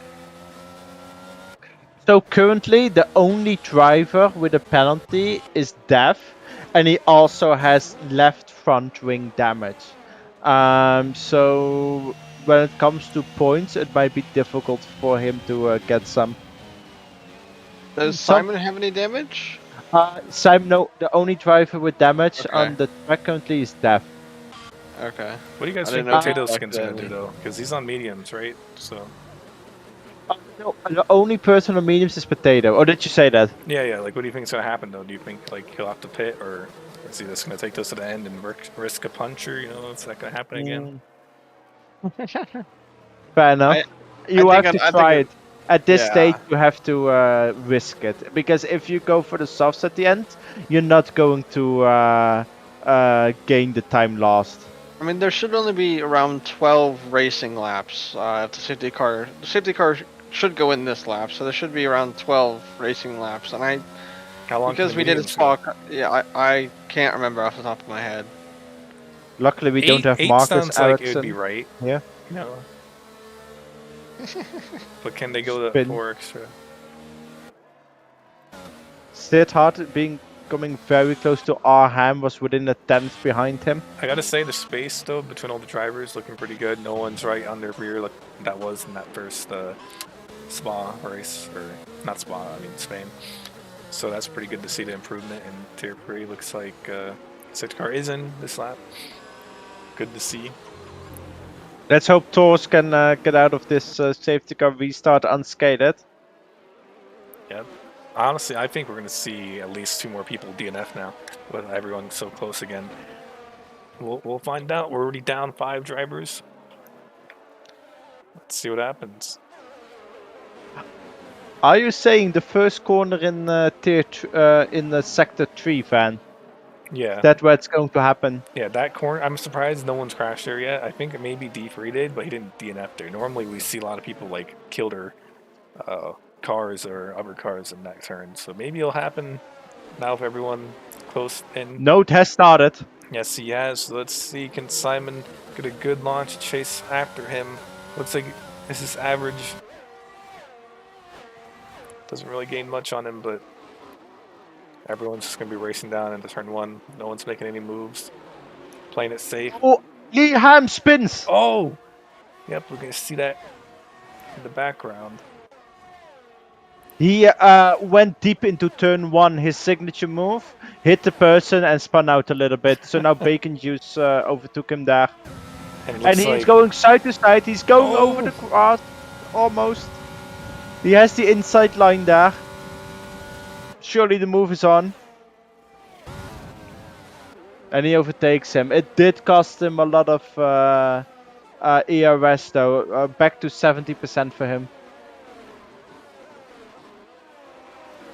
So currently, the only driver with a penalty is Dev, and he also has left front wing damage. So when it comes to points, it might be difficult for him to get some. Does Some- Simon have any damage? Simon, no, the only driver with damage Okay. on the track currently is Dev. Okay. What do you guys I think didn't know Potato he Skin's gonna left do though? Because he's on mediums, right? So No, the only person on mediums is Potato. Or did you say that? yeah. Like, what do you think's gonna happen though? Do you think like he'll have to pit, or is he just gonna take this to the end and risk a puncher? You know, is that gonna happen again? Fair enough. You think have I to think try it- it. At this Yeah. stage, you have to risk it. Because if you go for the softs at the end, you're not going to gain the time lost. I mean, there should only be around 12 racing laps if the safety car. The safety car should go in this lap, so there should be around 12 racing laps. And I, How long? because can we the did a mediums go? talk, yeah, I can't remember off the top of my head. Luckily, we don't have eight Marcus sounds like it would be Ericsson. right. Yeah. You know. But can they go to Spin. 4 extra? Siddharth coming very close to Arham was within a tenth behind him. I gotta say the space though between all the drivers looking pretty good. No one's right on their rear like that was in that first Spa race, or not Spa, I mean Spain. So that's pretty good to see the improvement in Tier 3. Looks like safety car is in this lap. Good to see. Let's hope Tors can get out of this safety car restart unscathed. Yep. Honestly, I think we're gonna see at least 2 more people DNF now, with everyone so close again. We'll find out. We're already down 5 drivers. Let's see what happens. Are you saying the first corner in in the sector 3 van? Yeah. That's where it's going to happen. Yeah, that corner, I'm surprised no one's crashed there yet. I think maybe D3 did, but he didn't DNF there. Normally we see a lot of people like kill their cars or other cars in that turn. So maybe it'll happen now if everyone close in. Note has started. Yes, he has. So let's see, can Simon get a good launch chase after him? Looks like this is average. Doesn't really gain much on him, but everyone's just going to be racing down into turn 1. No one's making any moves. Playing it safe. Oh, Lee Ham spins! Oh! Yep, we're going to see that in the background. He went deep into turn 1, his signature move, hit the person and spun out a little bit. So now Bacon Juice overtook him there. And, it And looks he's like, going side to side, he's going Oh. over the grass, almost. He has the inside line there. Surely the move is on. And he overtakes him. It did cost him a lot of ERS though, back to 70% for him.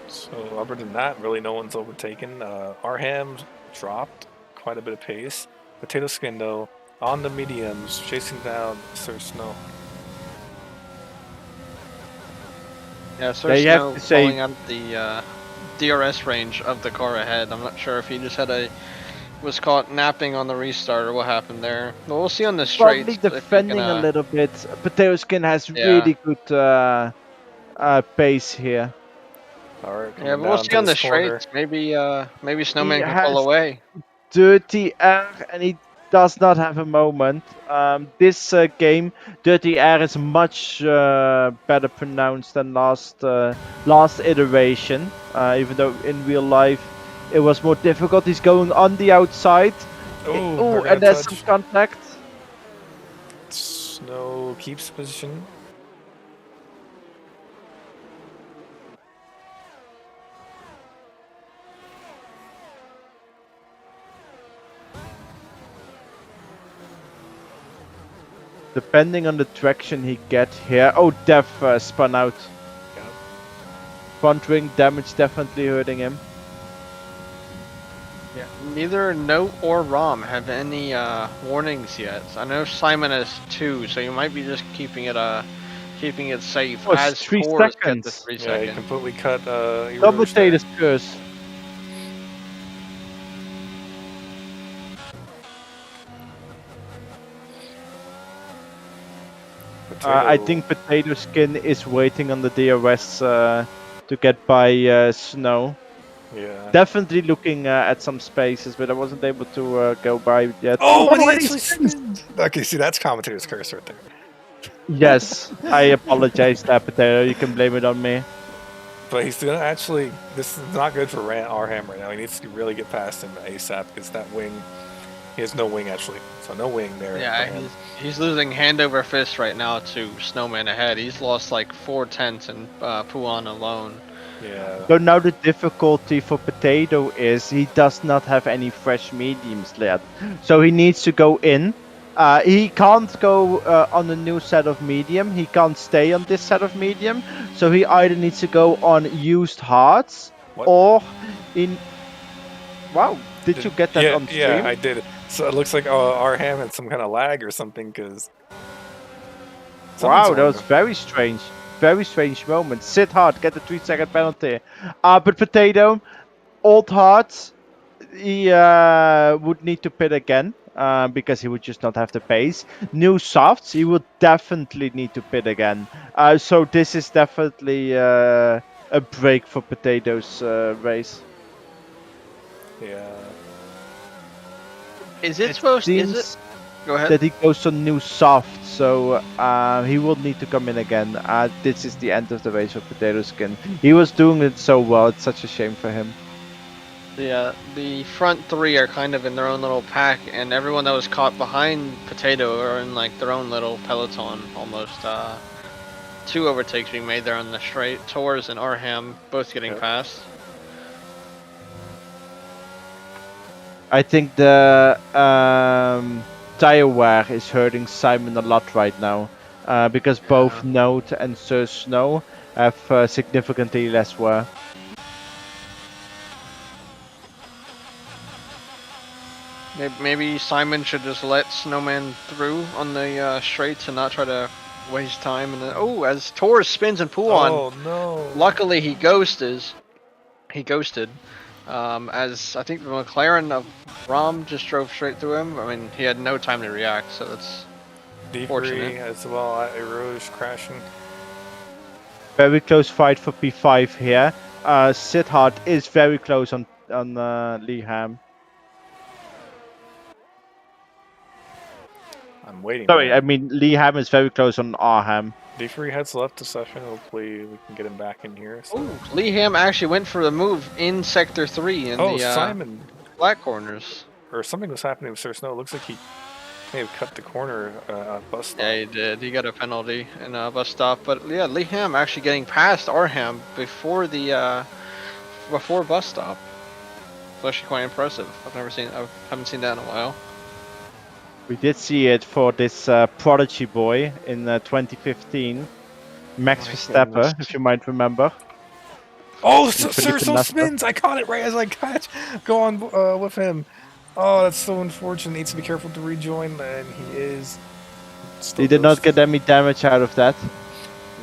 So other than that, really no one's overtaken. Arham dropped quite a bit of pace. Potato Skin though, on the mediums, chasing down Sir Snow. Yeah, Sir Yeah, you have Snow to say- falling out the DRS range of the car ahead. I'm not sure if he just was caught napping on the restart or what happened there. But we'll see on the straight. Probably defending a little bit. Potato Skin has really good pace here. Alright, Yeah, but we'll see on the straights. Maybe Snowman He can pull has- away. Dirty Air, and he does not have a moment. This game, Dirty Air is much better pronounced than last iteration. Even though in real life it was more difficult. He's going on the outside. Oh, And there's some contact. Snow keeps position. Depending on the traction he get here. Oh, Dev spun out. Front wing damage definitely hurting him. Yeah, neither Note or Rom have any warnings yet. I know Simon has 2, so you might be just keeping it safe. Oh, it's As 3 Taurus get the seconds. 3 Yeah, he second. completely cut Double Eroge there. potatoes curse. I Potato. think Potato Skin is waiting on the DRS to get by Snow. Yeah. Definitely looking at some spaces, but I wasn't able to go by yet. Oh, when he and actually spins! Okay, see, that's commentator's curse right there. Yes, I apologize, that Potato. You can blame it on me. But he's gonna actually. This is not good for Arham right now. He needs to really get past him ASAP because that wing. He has no wing actually, so no wing there. Yeah, for him. he's losing hand over fist right now to Snowman ahead. He's lost like 4 tenths in Puan alone. Yeah. So now the difficulty for Potato is he does not have any fresh mediums yet. So he needs to go in. He can't go on a new set of medium. He can't stay on this set of medium. So he either needs to go on used hearts What? or in... Wow, did you get that on stream? Yeah, I did. So it looks like Arham had some kind of lag or something because. Wow, that was very strange. Very strange moment. Sit hard, get the 3-second penalty. But Potato, old hearts, he would need to pit again because he would just not have the pace. New softs, he would definitely need to pit again. So this is definitely a break for Potato's race. Yeah. Is it supposed? Is it? Seems Go ahead. that he goes on new soft, so he will need to come in again. This is the end of the race for Potato Skin. He was doing it so well, it's such a shame for him. Yeah, the front 3 are kind of in their own little pack, and everyone that was caught behind Potato are in like their own little peloton almost. 2 overtakes being made there on the straight. Torres and Arham both getting past. I think the tire wear is hurting Simon a lot right now because both Note and Sir Snow have significantly less wear. Maybe Simon should just let Snowman through on the straights and not try to waste time. And then, as Torres spins and Puan. Oh no! Luckily, he ghosted. As I think the McLaren of Rom just drove straight through him. I mean, he had no time to react, so that's fortunate. as well. Eroge crashing. Very close fight for P5 here. Sidhard is very close on Leham. I'm waiting. Sorry, man. I mean Leham is very close on Arham. D3 heads left the session. Hopefully we can get him back in here. So. Oh, Leham actually went for the move in Sector 3 in the Simon. black corners. Or something was happening with Sir Snow. It looks like he may have cut the corner bus stop. Yeah, he did. He got a penalty in a bus stop. But yeah, Leham actually getting past Arham before the before bus stop. It's actually quite impressive. I haven't seen that in a while. We did see it for this prodigy boy in 2015, Max Verstappen, if you might remember. Oh, Sir Snow spins! I caught it right as I go on with him. Oh, that's so unfortunate. Needs to be careful to rejoin, and he is. He did not get any damage out of that.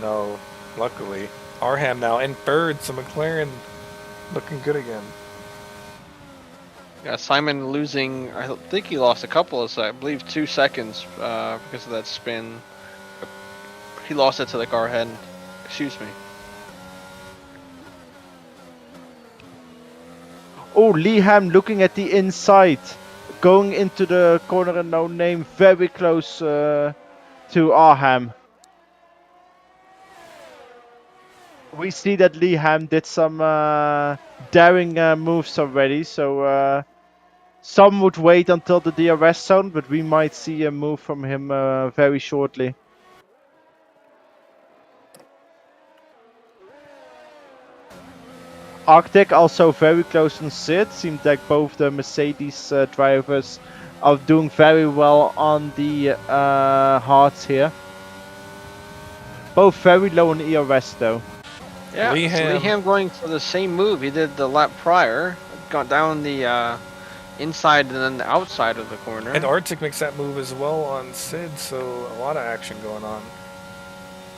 No, luckily. Arham now in third, so McLaren looking good again. Yeah, Simon losing, I think he lost a couple of, I believe 2 seconds because of that spin. He lost it to the car head. Excuse me. Oh, Leham looking at the inside. Going into the corner and no name. Very close to Arham. We see that Leham did some daring moves already, so some would wait until the DRS zone, but we might see a move from him very shortly. Arctic also very close on Sid. Seems like both the Mercedes drivers are doing very well on the hards here. Both very low on ERS though. Yeah, Leham going for the same move he did the lap prior. Got down the inside and then the outside of the corner. And Arctic makes that move as well on Sid, so a lot of action going on.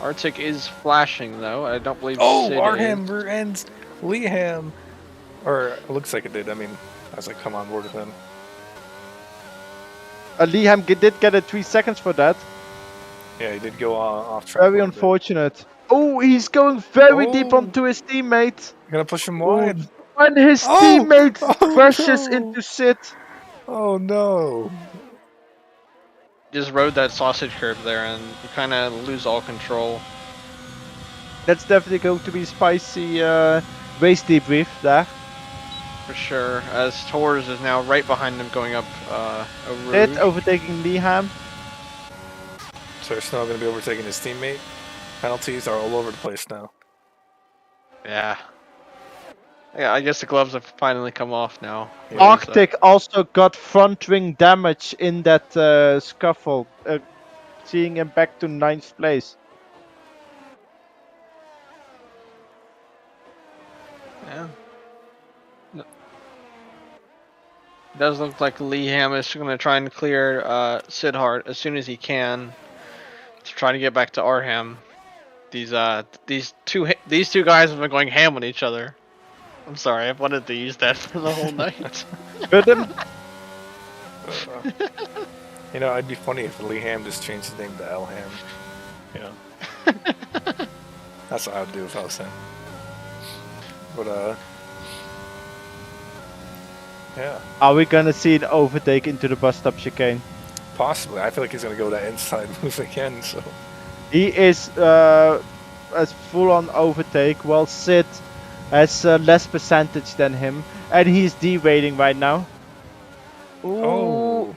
Arctic is flashing though. I don't believe Oh, Sid Arham is. ends Leham. Or it looks like it did. I mean, as I come on board with him. Leham did get a 3 seconds for that. Yeah, he did go off track. Very a little bit. unfortunate. Oh, he's going very deep Oh. onto his teammate. Gonna push him Oh, wide. and his Oh! teammate Oh, crashes no. into Sid. Oh no. Just rode that sausage curve there, and you kind of lose all control. That's definitely going to be spicy race debrief there. For sure, as Torres is now right behind him going up a Sid rouge. overtaking Leham. So Snow gonna be overtaking his teammate. Penalties are all over the place now. Yeah. Yeah, I guess the gloves have finally come off now. Yeah. Arctic also got front wing damage in that scuffle, seeing him back to 9th place. Yeah. No. It does look like Leham is going to try and clear Sidhart as soon as he can to try to get back to Arham. These two guys have been going ham on each other. I'm sorry, I wanted to use that for the whole night. Good him. You know, it'd be funny if Leham just changed his name to Elham. You know. That's what I would do if I was him. But yeah, Are we gonna see an overtake into the bus stop chicane? possibly. I feel like he's gonna go that inside move again. So He is as full on overtake, while Sid has less percentage than him, and he's derailing right now. Ooh. oh,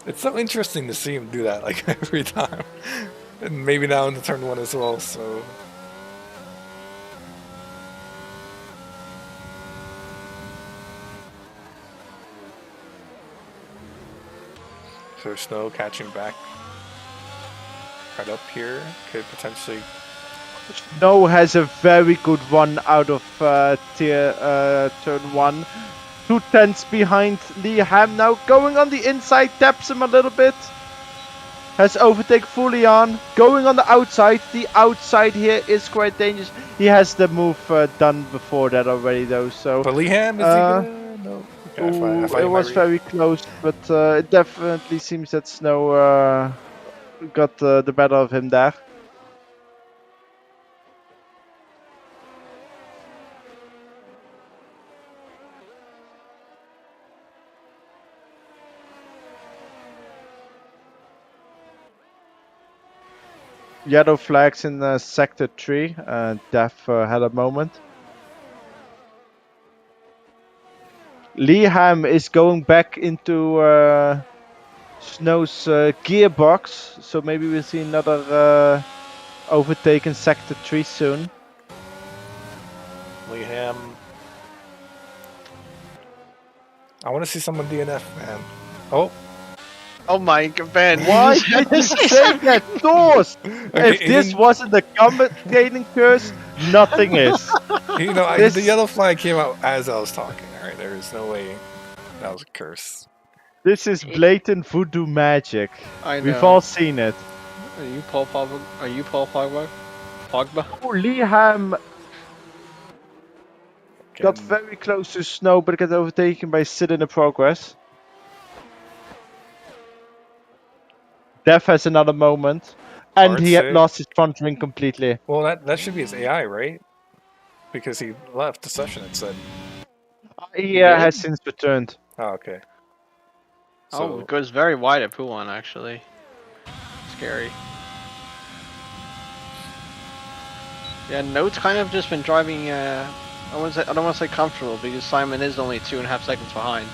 it's so interesting to see him do that like every time, and maybe now in the turn 1 as well. So. So Snow catching back right up here could potentially. Snow has a very good run out of turn 1. 2/10 behind Leham now, going on the inside, taps him a little bit. Has overtake fully on, going on the outside. The outside here is quite dangerous. He has the move done before that already though, so... But Leham, is he gonna? No. Okay, Ooh, if I it was very close, but it definitely seems that Snow got the better of him there. Yellow flags in sector 3. Def had a moment. Leham is going back into Snow's gearbox, so maybe we'll see another overtake in sector 3 soon. Leham. I want to see someone DNF, man. Oh. Oh my god, Ben! Why did you say that, Doors? If this wasn't a commentating curse, nothing is. You know, This- the yellow flag came out as I was talking. All right, there is no way that was a curse. This is blatant voodoo magic. I know. We've all seen it. Are you Paul Pogba? Are you Paul Pogba? Pogba? Oh, Leham got Again, very close to Snow, but got overtaken by Sid in the progress. Def has another moment, and he had Arctic. lost his front wing completely. well, that should be his AI, right? Because he left the session. It said. He did? has since returned. Oh, okay. Oh, it goes very wide at Puan actually. Scary. Yeah, Note's kind of just been driving. I don't want to say comfortable because Simon is only 2.5 seconds behind,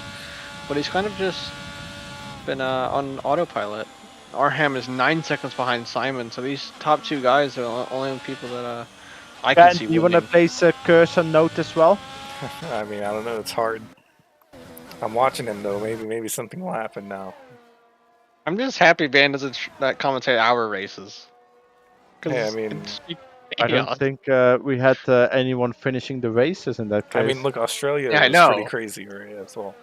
but he's kind of just been on autopilot. Arham is 9 seconds behind Simon, so these top 2 guys are only people that I can Ben, see do you want to winning. place a curse on Note as well? I mean, I don't know. It's hard. I'm watching him though. Maybe something will happen now. I'm just happy Van doesn't that commentate our races. 'Cause Hey, I mean- I don't think we had anyone finishing the races in that case. I mean, look, Australia Yeah, I is know. pretty crazy, right? As well.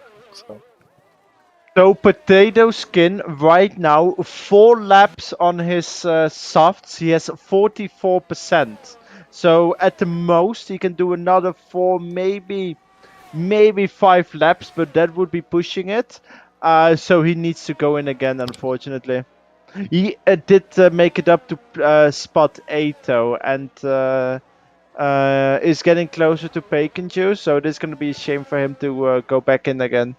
So Potato Skin right now 4 laps on his softs. He has 44%. So at the most he can do another 4, maybe 5 laps, but that would be pushing it. So he needs to go in again, unfortunately. He did make it up to spot 8 though, and is getting closer to Bacon Juice. So it is going to be a shame for him to go back in again.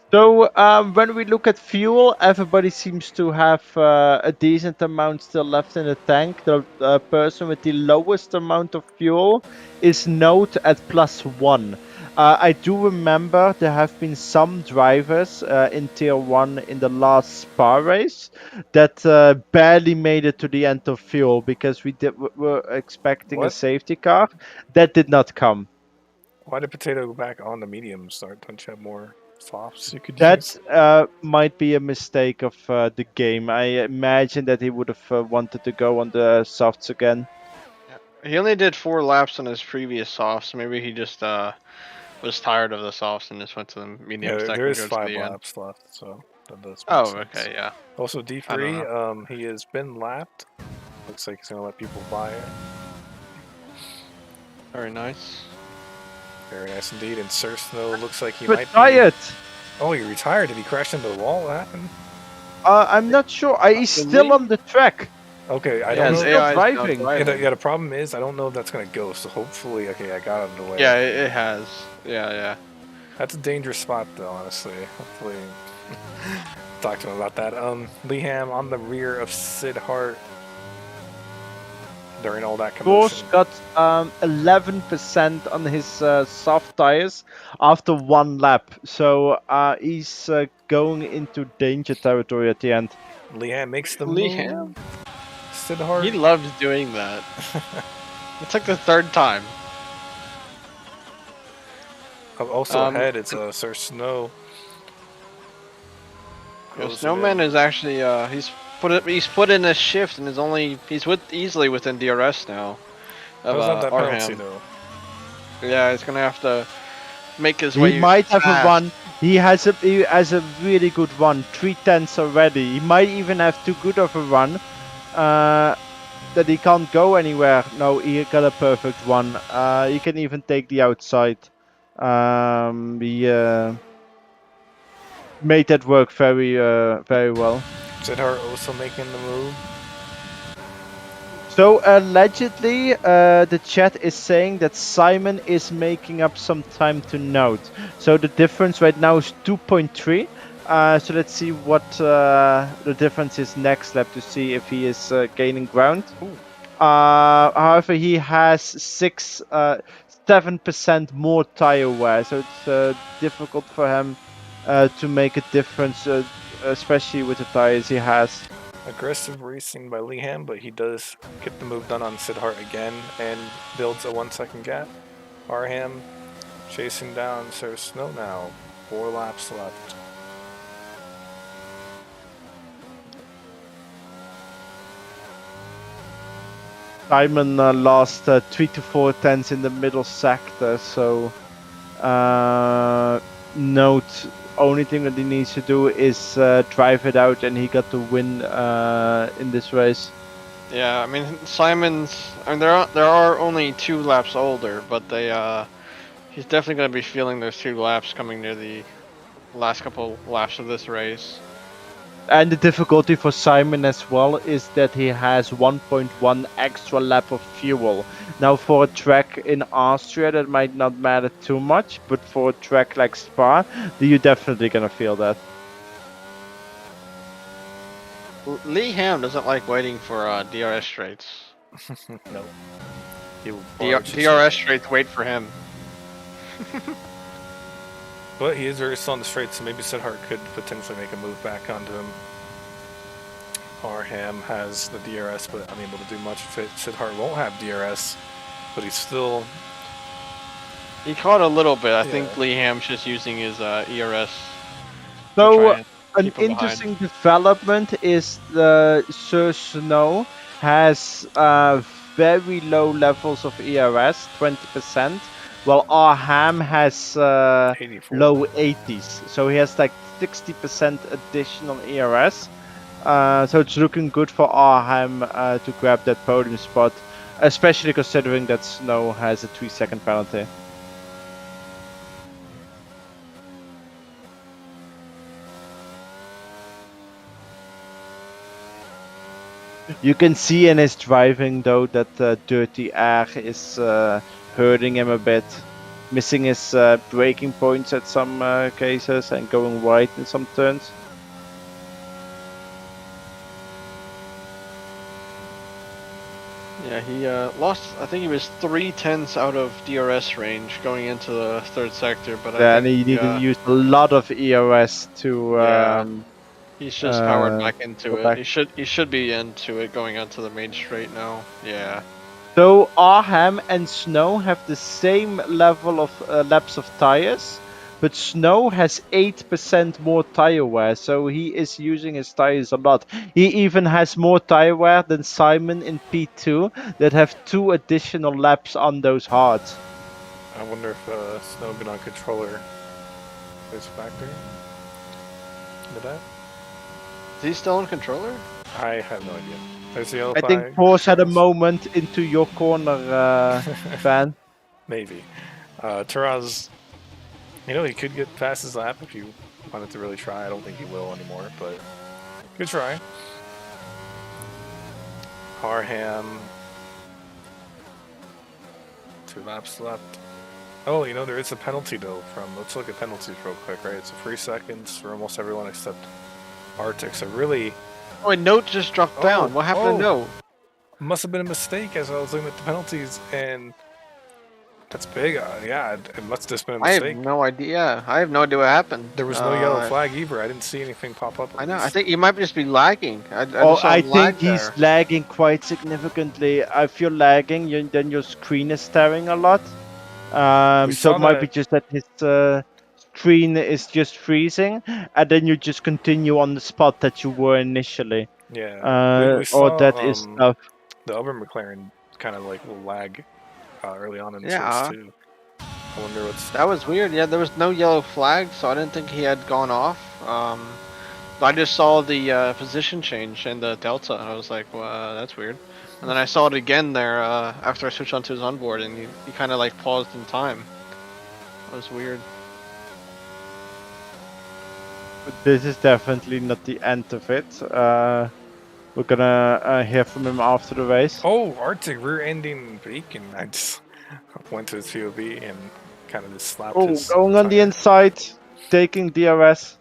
So when we look at fuel, everybody seems to have a decent amount still left in the tank. The person with the lowest amount of fuel is Note at +1. I do remember there have been some drivers in Tier 1 in the last Spa race that barely made it to the end of fuel because were expecting a What? safety car. That did not come. Why did Potato go back on the medium start? Don't you have more softs you could That use? might be a mistake of the game. I imagine that he would have wanted to go on the softs again. He only did 4 laps on his previous softs, so maybe he just was tired of the softs and just went to the medium Yeah, stack there and is go to 5 the end. laps left, so that does make Oh, sense. okay, yeah. Also, I don't D3, he has been lapped. Looks like he's gonna let people by it. Very nice. Very nice indeed. And Sir Snow looks like he But might be. tired. Oh, he retired. Did he crash into the wall? What happened? I'm not sure. He's Did still we? on the track. Okay, I Yeah, don't He's his know. still AI is now driving. Yeah, the problem is I don't know if that's gonna go. So hopefully, okay, I got out of the way. Yeah, it has. Yeah. That's a dangerous spot, though. Honestly, hopefully, talk to him about that. Leham on the rear of Sid Hart during all that Gorse commotion. got 11% on his soft tires after 1 lap. So he's going into danger territory at the end. Leham makes the Leham? move. Sid Hart. He loves doing that. It's like the 3rd time. Also ahead, it's Sir Snow. Snowman is actually he's put in a shift and he's easily within DRS now. Of How's not that penalty Arham. though? Yeah, he's gonna have to make his way. He might have a fast. run. He has a really good run. 3/10 already. He might even have too good of a run that he can't go anywhere. No, he got a perfect one. He can even take the outside. He made that work very well. Sid Hart also making the move. So allegedly, the chat is saying that Simon is making up some time to Note. So the difference right now is 2.3. So let's see what the difference is next lap to see if he is gaining ground. However, he has 7% more tire wear, so it's difficult for him to make a difference, especially with the tires he has. Aggressive racing by Leham, but he does get the move done on Sid Hart again and builds a 1-second gap. Arham chasing down Sir Snow now. 4 laps left. Simon lost 3 to 4 tenths in the middle sector, so Note, only thing that he needs to do is drive it out, and he got the win in this race. Yeah, I mean Simon's. I mean there are only 2 laps older, but he's definitely gonna be feeling those 2 laps coming near the last couple laps of this race. And the difficulty for Simon as well is that he has 1.1 extra lap of fuel. Now for a track in Austria that might not matter too much, but for a track like Spa, you're definitely gonna feel that. Leham doesn't like waiting for DRS straights. No. He will DRS straights wait for him. But he is very slow on the straight, so maybe Sid Hart could potentially make a move back onto him. Arham has the DRS, but unable to do much if Sid Hart won't have DRS. but he's still. He caught a little bit. I think Yeah. Leham's just using his ERS to So try and an keep him behind. interesting development is the Sir Snow has very low levels of ERS, 20%, while Arham has 84. low 80s. So he has like 60% additional ERS. So it's looking good for Arham to grab that podium spot, especially considering that Snow has a 3-second penalty. You can see in his driving though that dirty air is hurting him a bit, missing his braking points at some cases and going wide in some turns. Yeah, he lost. I think he was 3/10 out of DRS range going into the third sector, but Yeah, I and think he needed to use a lot of ERS to Yeah. he's just powered back go into it. back. He should be into it going onto the main straight now. Yeah. So Arham and Snow have the same level of laps of tires, but Snow has 8% more tire wear, so he is using his tires a lot. He even has more tire wear than Simon in P2 that have 2 additional laps on those hards. I wonder if Snow been on controller is a factor. Did that? Is he still on controller? I have no idea. There's the yellow I think flag. Force had a moment into your corner, Van. Maybe. Taraz, you know, he could get past his lap if you wanted to really try. I don't think he will anymore, but good try. Harham. 2 laps left. Oh, you know, there is a penalty though from, let's look at penalties real quick, right? It's 3 seconds for almost everyone except Arctic, so really... Oh, and Note just dropped down. What happened to Note? Must have been a mistake as I was looking at the penalties, and that's big. Yeah, it must have just been a I mistake. have no idea. I have no idea what happened. There was no yellow flag either. I didn't see anything pop up. I know. I think he might just be lagging. I think he's lagging quite significantly. I feel lagging, then your screen is staring a lot. So it might be just that his screen is just freezing, and then you just continue on the spot that you were initially. Yeah, we saw, or that is tough. The other McLaren kind of like will lag early on in the race too. I wonder what's... That was weird. Yeah, there was no yellow flag, so I didn't think he had gone off. I just saw the position change and the delta, and I was like, well, that's weird. And then I saw it again there after I switched onto his onboard, and he kind of like paused in time. That was weird. But this is definitely not the end of it. We're gonna hear from him after the race. Oh, Arctic rear-ending Bacon. I just went to his POV and kind of just slapped his... going on the inside, taking DRS.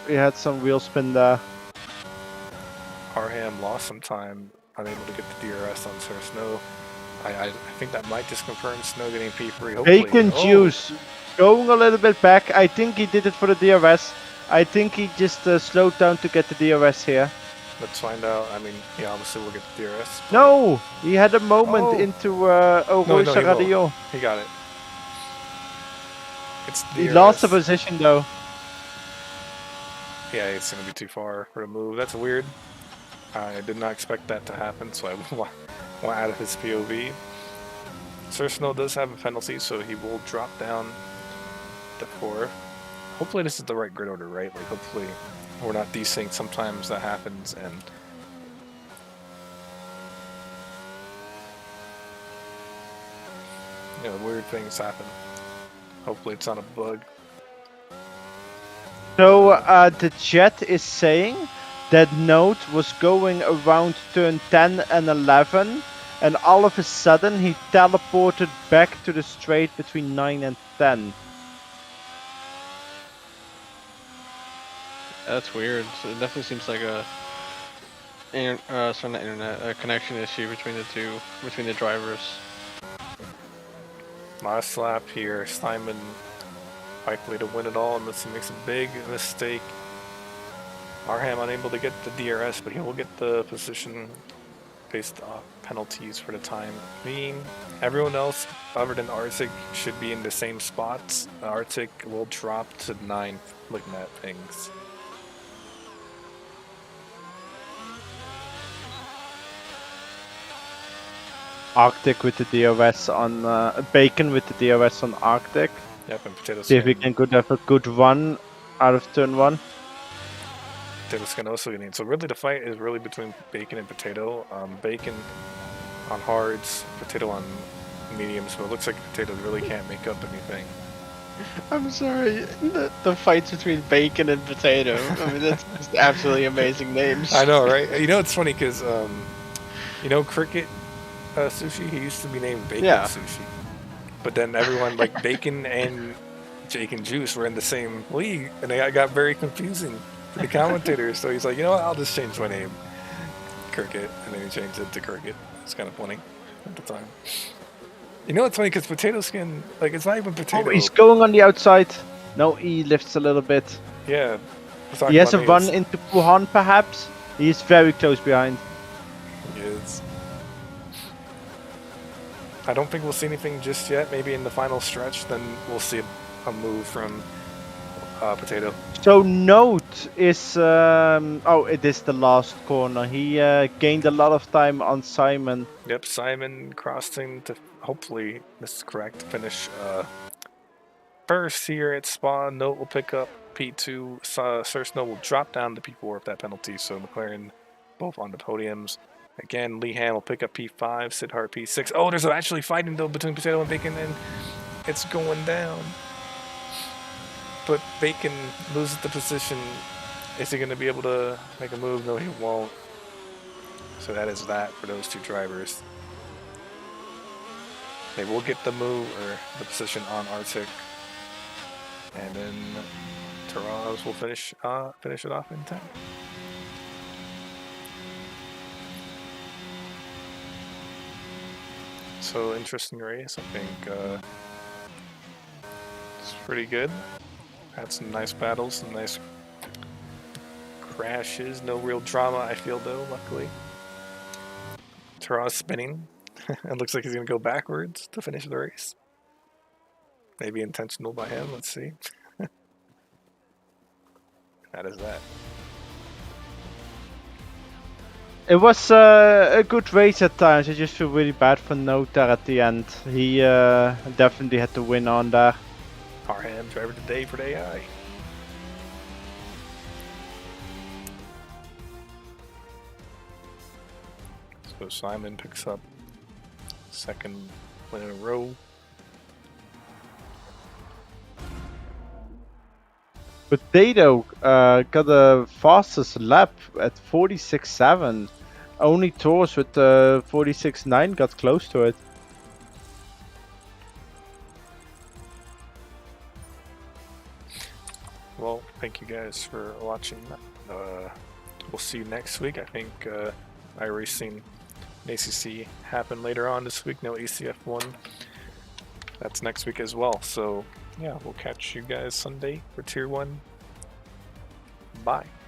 We had some wheel spin there. Arham lost some time, unable to get the DRS on Sir Snow. I think that might just confirm Snow getting P3. Hopefully. Bacon juice, going a little bit back. I think he did it for the DRS. I think he just slowed down to get the DRS here. Let's find out. I mean, yeah, obviously we'll get the DRS. No, he had a moment into Radio. He got it. It's DRS. He lost the position though. Yeah, it's gonna be too far for a move. That's weird. I did not expect that to happen, so I went out of his POV. Sir Snow does have a penalty, so he will drop down to 4. Hopefully this is the right grid order, right? Like, hopefully we're not desynced. Sometimes that happens, and... you know, weird things happen. Hopefully it's not a bug. So the chat is saying that Note was going around turn 10 and 11, and all of a sudden he teleported back to the straight between 9 and 10. That's weird. So it definitely seems like a a connection issue between the drivers. Last lap here, Simon likely to win it all unless he makes a big mistake. Arham unable to get the DRS, but he will get the position based off penalties for the time being. Everyone else other than Arctic should be in the same spots. Arctic will drop to 9th, looking at things. Arctic with the DRS on Bacon with the DRS on Arctic. Yep, and Potato See if we Skin. can have a good run out of turn 1. Potato Skin also getting. So really, the fight is really between Bacon and Potato. Bacon on hards, Potato on mediums. So it looks like Potato really can't make up anything. I'm sorry. The fights between Bacon and Potato. I mean, that's just absolutely amazing names. I know, right? You know, it's funny because you know, Cricket Sushi. He used to be named Bacon Yeah. Sushi, but then everyone like Bacon and Jake and Juice were in the same league, and it got very confusing for the commentators. So he's like, you know what? I'll just change my name, Cricket, and then he changed it to Cricket. It's kind of funny at the time. You know, it's funny because Potato Skin, like, it's not even Potato. Oh, he's going on the outside. No, he lifts a little bit. Yeah. He has a run into Puhan, perhaps. He is very close behind. He is. I don't think we'll see anything just yet. Maybe in the final stretch, then we'll see a move from Potato. So Note is oh, it is the last corner. He gained a lot of time on Simon. Yep, Simon crossing to hopefully this is correct. Finish first here at Spa. Note will pick up P2. Sir Snow will drop down to P4 with that penalty. So McLaren both on the podiums. Again, Lee Han will pick up P5. Sidhart P6. Oh, there's actually fighting though between Potato and Bacon, and it's going down. But Bacon loses the position. Is he going to be able to make a move? No, he won't. So that is that for those two drivers. They will get the move or the position on Arctic, and then Taraz will finish it off in 10th. So interesting race. I think it's pretty good. Had some nice battles, some nice crashes. No real drama, I feel, though, luckily. Taraz spinning. It looks like he's going to go backwards to finish the race. Maybe intentional by him. Let's see. That is that. It was a good race at times. I just feel really bad for Note there at the end. He definitely had to win on there. Harham, driver today for the AI. So Simon picks up second win in a row. Potato got the fastest lap at 46.7. Only Taurus with 46.9 got close to it. Well, thank you guys for watching. We'll see you next week. I think iRacing and ACC happen later on this week. No ACF1. That's next week as well. So yeah, we'll catch you guys Sunday for Tier 1. Bye.